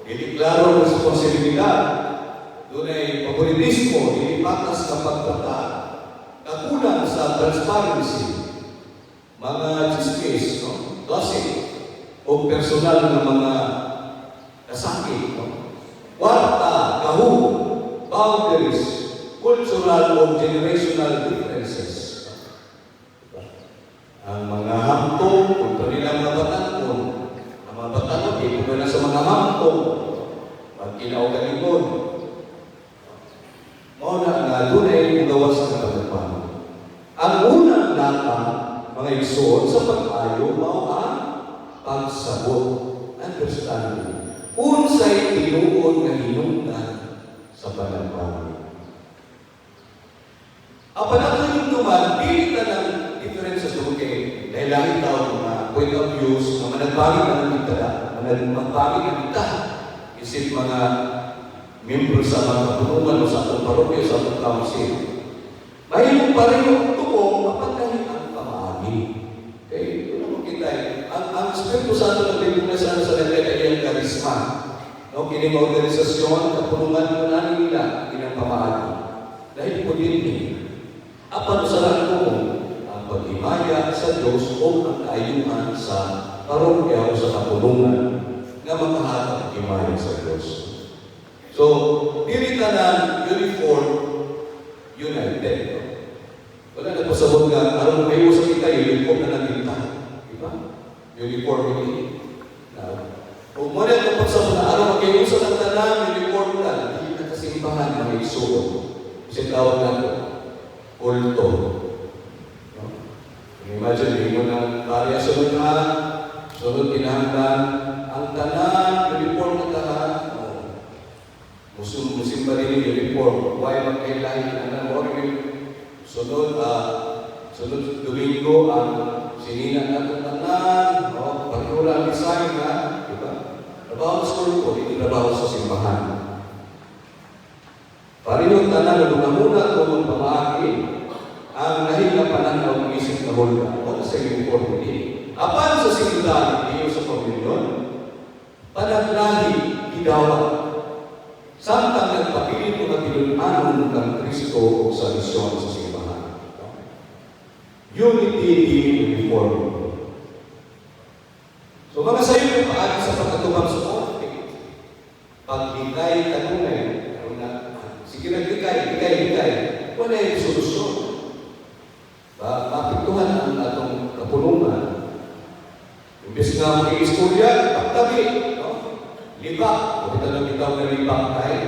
hindi klaro ang responsibilidad. Doon ay favoritismo, hindi patas na pagtata. Kakulang sa transparency. Mga chismis, no? Gossip, o personal na mga kasakit, no? Kwarta, kahug, boundaries, cultural o generational differences. Ang mga hamtong, kung nilang mga batanon, ang mga batanon, ito na sa mga hamtong, magkinaw-galingon. Muna nga, doon ay magawas ng pagkapan. Ang unang lata, mga igsoon sa pag-ayo, mao ang pagsabot, understanding. Unsay tinuod nga hinungdan sa panagbangi. Apan ang hinungduman, dili na ng difference sa sumukay, dahil lahing tao mga point of views, na managbangi na ng kita, managbangi na kita, isip mga membro sa mga kapunungan o sa atong parokya, sa atong council. Mahimong pareho tubo, mapagkahit ang pamaagi. Okay, ito naman kita. Ang Espiritu Santo na bibig na sa nagkakayang karisma. No, kining organisasyon, kapunungan mo na nila, pinapamaagi. Dahil po din apan sa lang mo, ang paghimaya sa Diyos o ang kaayuhan sa parokya o sa kapunungan na makahatag himaya sa Diyos. So, dili tanan uniform united. No? Wala na po sabot nga, aron may usap kita, uniform na naging diba? Uniform ini. Kung mo na ito pagsabot na aron mag-iusap ng tanan, uniform na, hindi na kasimbahan ng igsuon. Kasi tawag na ito, kulto. No? Imagine, hindi mo ng karya sunod na, sunod kinahanglan, ang tanan, uniform na tanan, musimba din yung uniform. Why magkailahin na sunod, sunod Domingo, ang sinina na itong tanan, pagkula ang design na, diba? Trabaho sa kulto, hindi trabaho sa simbahan. Parinong tanan, muna kung pamaakin, ang nahing pananaw ng isip na hulga, o sa uniform din. Apan sa simbahan, hindi sa pamilyon, panaglahi, idawat. Samtang nagpapilit mo na tinunanon ng Kristo o sa misyon sa simbahan. Unity in uniform. So mga sayo yung paagi sa pagkatubang sa konflikt. Pag-hikay kanunay, sige na hikay, wala yung solusyon. Mapituhan ang atong kapulungan. Imbes nga mag-istorya, pagtabi. Libak, kapita ng bitaw na libak tayo,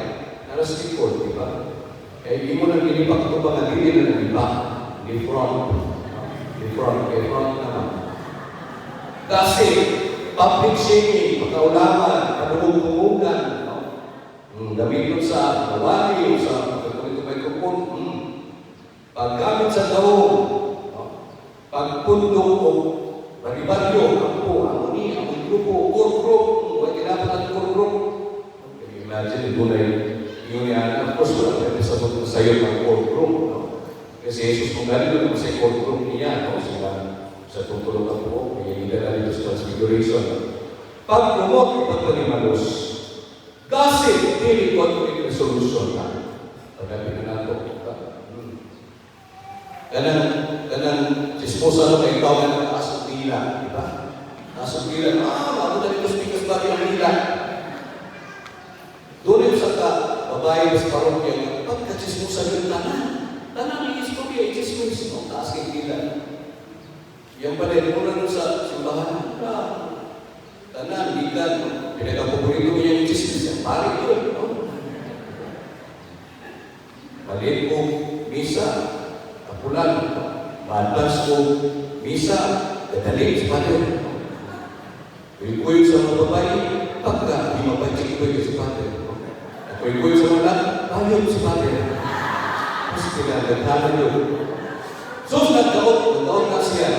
naras likod, di ba? Kaya hindi mo nang nilibak ito ba nga hindi na nalibak, di front naman. Kasi, public shaming, pagkaulaman, panunong-tungugan, gamitin sa kawali, sa pagkakamit-kumay-kupon, paggamit sa daong, pagpundong o balibaryo, ang grupo, group, huwag kailangan natin group. Imagine, ito na yung of course, wala pwede sabot na sayo ng group. Kasi Jesus kung galing naman sa group niya, sa tutulong ang po, may hila dito sa transfiguration. Pag-promote, pagpanimalos, gossip, hindi ko ang resolution na. Pagdating na nato. Ganang, sismosa na kayo tawag ng asong tila, di ba? Asong tila, bago na dito speakers ba yung tila? Doon yung sa babae sa parokya, pagka-sismosa yung tanan yung istorya, i-sismos, taas kay tila. Yung pala, muna nun sa simbahan, tanan, bigan, pinagapupunin mo yung chismis, yung pari yun, maliit ko, misa, kapulan, maadvance ko, misa, dadali, sa pader. Kuy-kuy sa mga babae, pagka, di mapachik-kuy sa pader. Kuy-kuy sa mga ayaw sa pader. Kasi pinagandaan yun. So, nagdaot na siya,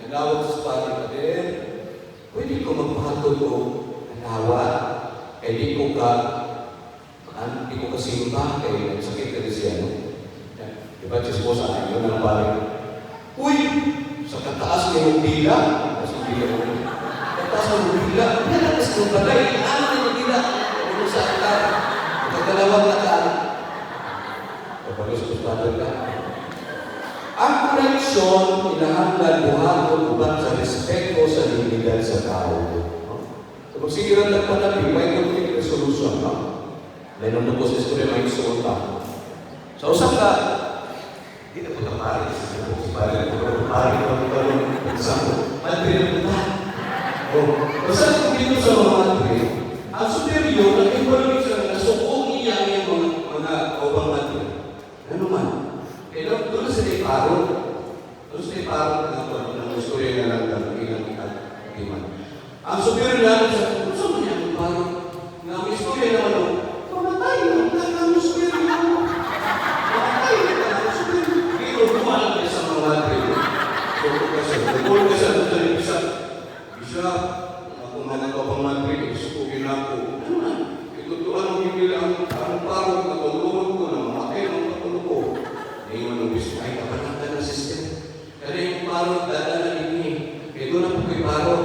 nagawag sa pader, pwede ko magpahatod ko, nawa, kaya di ko kasimba, kaya nagsakit ka na siya, no? Diba, chismosa na yun ang pare. Uy! Sa kataas niya yung bila. Kataas ng bila. Nalakas ng balay. Ano na yung bila? Ano sa altar? Magdalawang lakaan. Kapagos ko ka. Ang koneksyon, inahanglan buhaton ubat sa respeto sa dignidad sa tao. So, magsigiran lang pa natin, may conflict resolution, no? May nung po sa istorya, may isulta. So, usap ka, hindi na po na pari. Pari ko example. Madre na po na. Basta kung dito sa mga madre, ang superior, ang economic sa nasukong niya yung mga kaupang madre. Ano man? Kaya doon sa iparo. Doon sa iparo ng istorya na lang ng iman. Ang superior natin sa kung saan niya ang iparo? Nga ang istorya naman, pamatay na ang superior naman. Bisa, ako mga kapang madrid, isupugin ako. Itutuan mo hindi lang ang parang natulungan ko na mamatay ang patulo ko. Ngayon ang gusto ay kapanatan ng system. Kaya yung parang dadala ini, ito na po kay parang.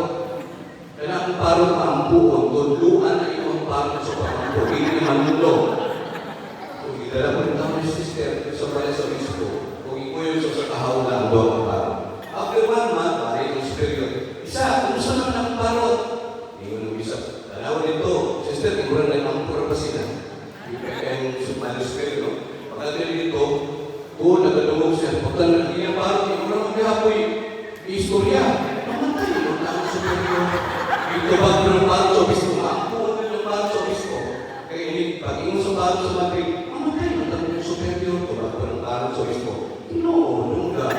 Kaya ang parang maampuan, tudluan na yung parang sa pamampo. Hindi naman mulo. Kung idala mo rin ang sister, sa pala sa mismo, kung ikuyo sa kahawlan, doon ang parang. After 1 month, pare yung superior. Isa, kung saan naman ang parot? Hindi mo nung isa. Tanaw nito, sister, kung kurang na yung pura pa si ako'y istorya. Mamatay yung ang superior. Ito ba ng Pancho Obispo? Ako ng Pancho Obispo. Kaya ini, pag ingon sa Pancho Madrid, mamatay yung superior. Ito ba ng Pancho Obispo? No, nunca.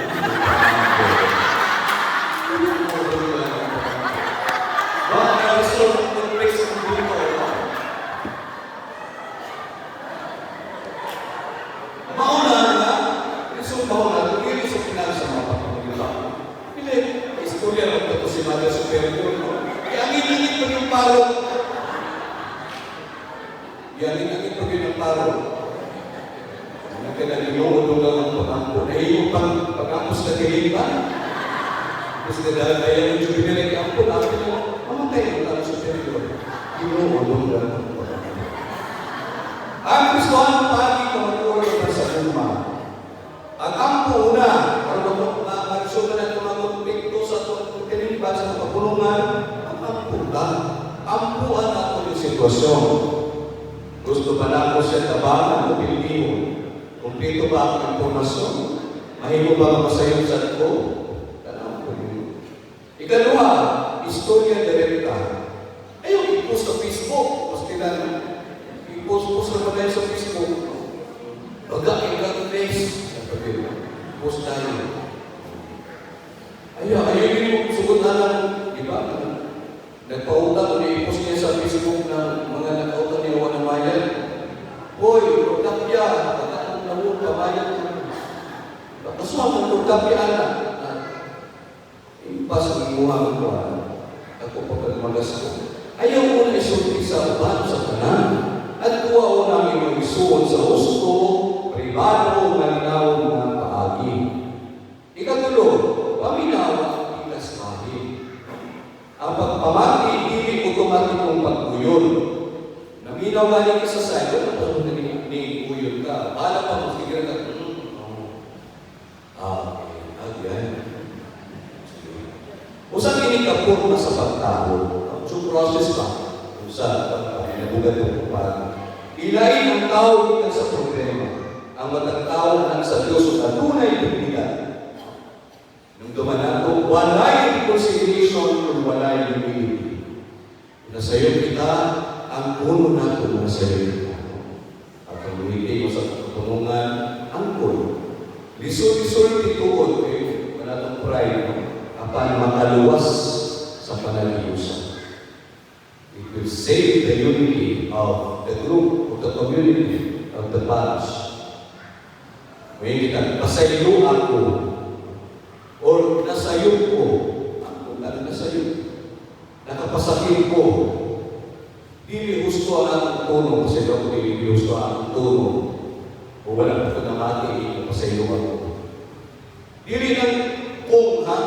Ang Kristohan pagi tumaturo sa luma. Ang ampo una, karunong na magsugan at tumagunting sa tinimban sa kapulungan, ang ampo ka. Ampuan ako yung sitwasyon. Gusto ba na ako siya tabangan o pilipino? Kumpleto ba ang impormasyon? Mahimo ba ang masayang sa ko? Tanong ko yun. Ikalawa, istorya direkta. Ayaw, i-post sa Facebook. Pastilan, i-post na ba sa Facebook? Baga, i-face. Post tayo. Ayaw yung sugot na lang. Diba? Nagpautang, i-post niya sa Facebook ng mga nagpautang niya ng mayan. Hoy, pagkapya, pagkakong nawong kamayan. Kasuhan ng pagkapya na. Impas ang imuhang ko. Ako pa pagmagas ko. Ayaw mo na isulti sa uban sa kanan. At kuha ko namin mag-isuon sa husto, privado, malinawon na paagi. Ikatulo, paminawa, ikas mahi. Ang pagpamati, hindi otomatikong pagkuyon. Naminawa niya ka sa sayo, ano ni kuyon ka? Bala pa mo, sige ka. Yan. Usang ini kapurna sa pagtao, ang process pa, sa pinabugat ng kupag. Ilain ang tao dito sa problema. Ang matang tao na sa Diyos at tunay dignidad. Nung dumanato, walay reconciliation kung walay humility. Nasayo kita, ang puno nato nasayo kita. At ang humility mo sa katunungan, ang puno. Lisod-lisod tituod kayo, manatong pride, apan makaluwas sa panagiyusan. It will save the unity of the group, of the community, of the parish. Ngayon kita, pasaylo ako, or nasayog ko, ako na nasayog, nakapasakit ko, dili gusto ang akong tono, kasi daw dili gusto ang akong tono, o wala ko na mati, pasaylo ako. Dili ng kung ha,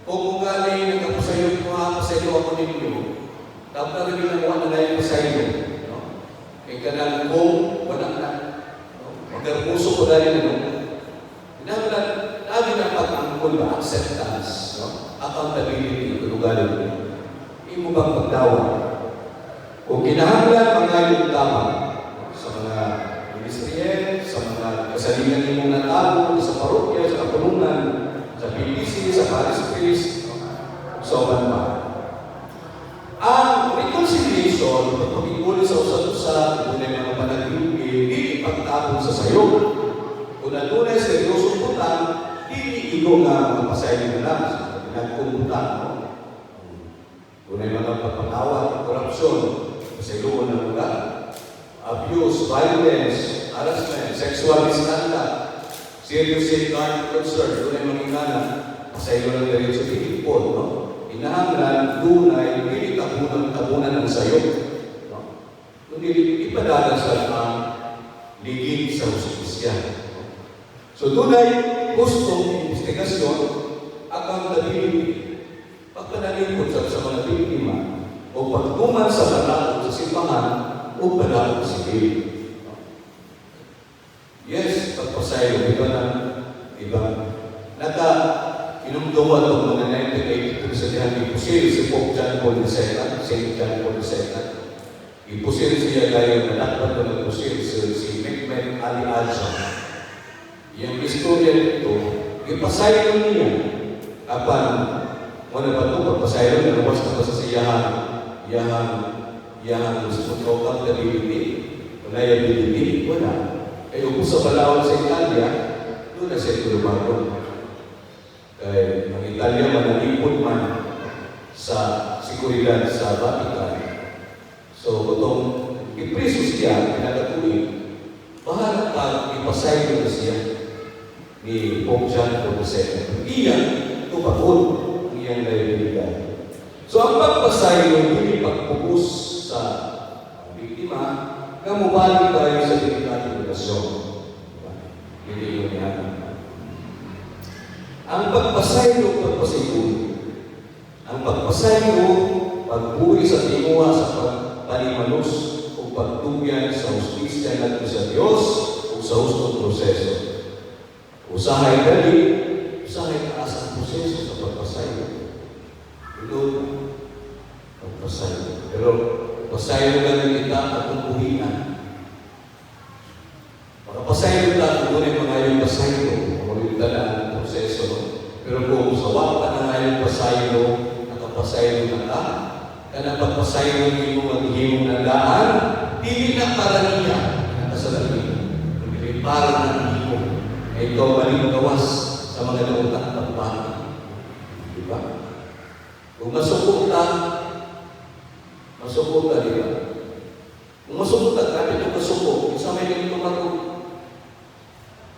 kung galing nagkapasaylo ko ha, pasaylo ako ninyo, tapos na rin ang wala na yung pasaylo. Kaya ka na kung wala na, magkapuso ko dahil lagi na pag-angkol ba, acceptance, accountability, kulugalan mo. Hindi mo bang pagdawa? Kung kinahanglan mga yung tama sa mga ministeriel, sa mga kasalingan ni mong natalo, sa parokya, sa kapulungan, sa PBC, sa Paris Priest, so man pa. Ang reconciliation, pagpapiguli sa usap-usap, kung may mga panaglugi, hindi ipagtapon sa sayo. Kung natunay sa Diyos utang, hindi ikaw nga mapasayin na lang sa pinagkumutang. Kung may mga pagpapawat, korupsyon, pasayluan ng lugar, abuse, violence, harassment, sexual misconduct, serious safeguard concern, kung may mga pasaylo ng diretso pinipon, no? Inahanglan, tunay, hindi tabunan ng sayo. No? Kundi ipadala sa ang ligid sa justisya. So tunay, gustong investigasyon, accountability, pagpanalipod sa mga biktima, o pagtuman sa panakot sa simbahan, o panakot sa sivil. Yes, pagpasayo, iba na, iba. Inumduman ng mga 1982 sa diyan, ipusil si Pope John Paul II, St. John Paul II. Ipusil siya kayo na dapat ko nagpusil si Mehmet Ali Ajam. Yung istorya nito, ipasaylo niya. Apan, wala ba ito, pagpasaylo niya, nawas na ba sa iyahan, gusto mo tawag na bibili, wala yung bibili, wala. Eh, kung sa Palawan sa Italia, doon na siya tulumagon. Kaya, ang Italia manalipod man sa seguridad sa Vatican. So, kung ipreso siya, pinagatuloy, bahala ka, ipasaylo na siya ni Pope John Paul II. Iyan, tupakot ang iyang liabilidad. So, ang pagpasaylo, hindi pagpupus sa biktima, na mubalik tayo sa delikatong relasyon. Hindi yun yan. Ang pagpasaylo, ang pagpasaylo, pagpuri sa tinguha sa panimanos o pagtugyan sa hustisya natin sa Diyos o sa hustong proseso. Usahay dali, usahay taas ang proseso sa pagpasaylo. Ito, pagpasaylo. Pero, pasaylo ka na kita at tutuhinan. Makapasaylo ka kung doon ay mga pasaylo, mamulit na ang proseso. Pero kung sawa ka na ngayon pasaylo, nakapasaylo na ka, kaya pagpasaylo mo maghihimong na daan, hindi na para niya, nakasalamin. Hindi para ng himo. Ay ikaw maligtawas sa mga nautak ng bata. Diba? Kung masukot ka, di ba? Kung masukot ka, kapit yung masukot, isa may ganito matulog.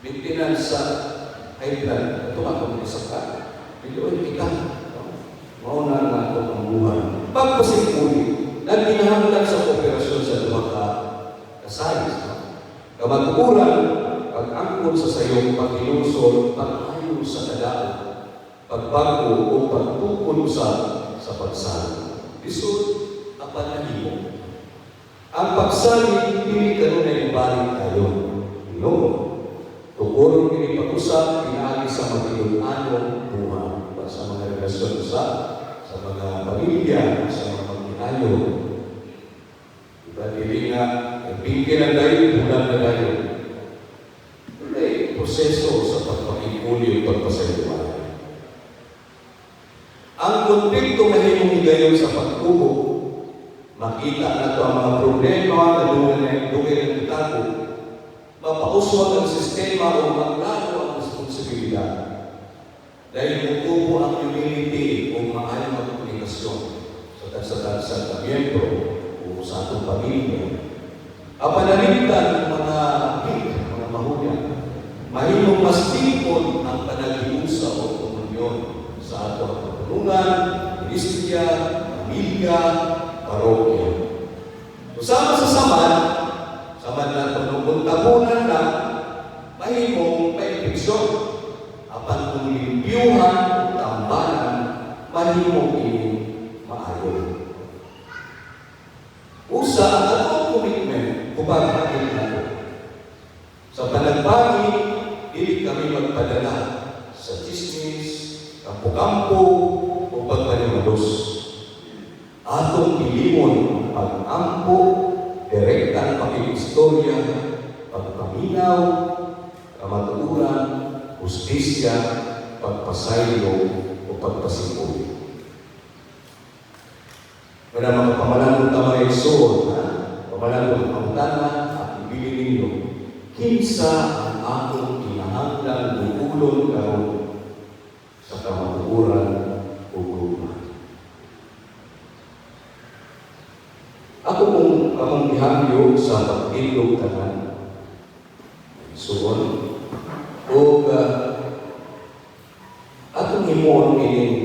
Maintenance sa high blood, ito nga kung isa ka. Biluin kita. Mauna nga ito ang buhay. Pagpasipuli, nagtinahanglan sa kooperasyon sa lumaka kasayos. Kamatukuran, pag-angkot sa sayong pag-ilusol, pag-ayon sa kadao, pagbago o pagtukod sa pagsalo. Isod, panahimo. Ang pagsalit, hindi ka nun ay ibalik tayo. No. Tukulong pinipag-usap, pinagi sa matinong-anong buhay. Sa mga relasyon sa mga pamilya, sa mga pagkinayo. Diba, hindi nga, bingkin na tayo, bulan na tayo. Hindi, proseso sa pagpakipuli o pagpasayuan. Ang konflikto mahimong higayon sa pagkubo, makita na ito ang mga problema na dugay ng itago, mapauswag ang sistema o maglaro ang responsibilidad. Dahil tutubo ang humility o maayang magkomunikasyon sa miyembro o sa atong pamilya. Ang panalitan ng mga mahulya, mahimong mas tipon ang panag-iusa o komunyon sa atong pagtulungan, ministrya, pamilya, parokya. Usama sa samad na tunong tabunan na mahimong pa-infeksyon. Apan kung limpiyuhan, tambanan, mahimong ining maayon. Usa ang atong commitment upang ating nato. Sa panagbagi, hindi kami magpadala sa chismis, kampo-kampo, o pagpanimalos. Atong ilimon pag-ampo, direktang pakikistorya, pagpaminaw, kamatuuran, hustisya, pagpasaylo, o pagpasipuli. Wala mga pamalang tamay soon, pamalang ang tanan at ibili ninyo, kinsa ang atong kinahanglan duulon karon sa kamatuuran o grupa. Ako kung kamong gihangyo sa pagtilog tanan. Suon o atong himon ining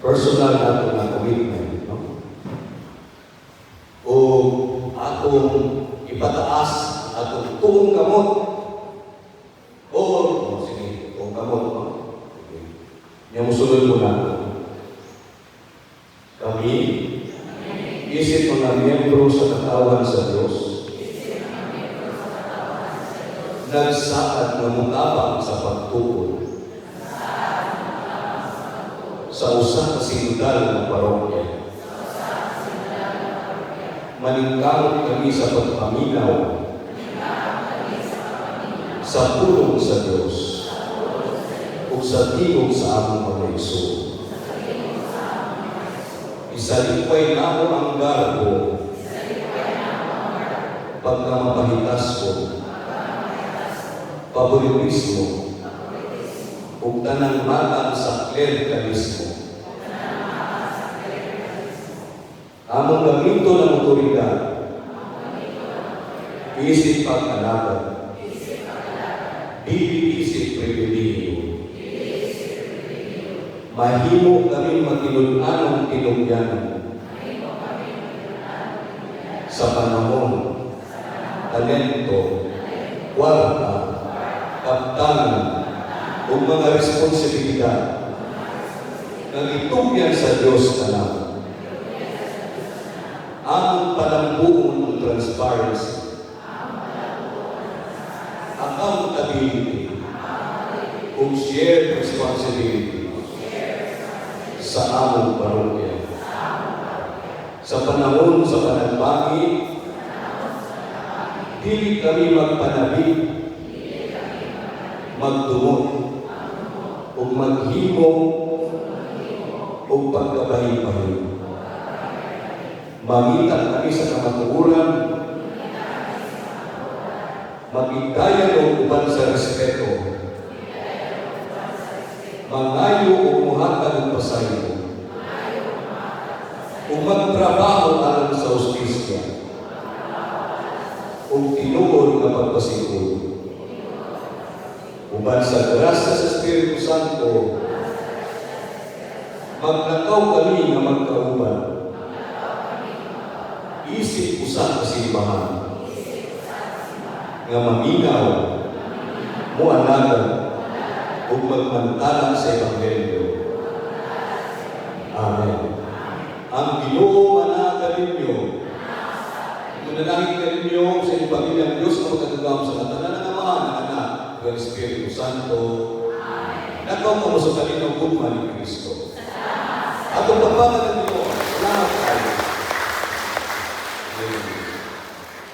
personal nato na commitment, no? O atong ipataas atong tuong kamot o sige, tuong kamot, no? Yung musulod mo na kami, isip mga miyembro sa katawan sa Diyos, nagsaad na mutabang sa pagtukod sa usa ka sinudal na parokya. Maningkamot kami sa pagpaminaw sa pulong sa Dios ug sa tingog sa among mga igsoon. Isalipay namo ang garbo pagka mapahitas ko, paboritismo, ug tanang matang sa klerikalismo. Among gamito ng otoridad, isip pag-alaban, isip pribilehiyo. Mahimo kami matinun-anong tinugyanan sa panahon, talento, kwarta, kaptanan, o mga responsibilidad na itugyan sa Diyos na lang. Ang palambuon ng transparency, accountability, o shared responsibility sa among parokya. Sa panahon sa panagbangi, dili kami magpanabik, magdumot, o maghimo, o pagkabahi-bahi. Mamita kami sa kamatuguran, magigdayan o uban sa respeto, mangayo o muhatag ng pasayo, o magtrabaho alang sa hustisya, o tinuod na pagpasikod. Uban sa grasya sa Espiritu Santo, magnakaw kami na magkauban, isip usa sa simbahan, nga maminaw, muanagan, ug magmantalan sa Ebanghelyo. Amen. Ang Ginoo manaka ninyo, manalangin ka ninyo sa inyong pamilyang Diyos na magkagawam sa katanan ng Ama, ng Anak, ng Espiritu Santo. Nakaw mo sa kalinong gugma ni Kristo. At ang pagpapagal ng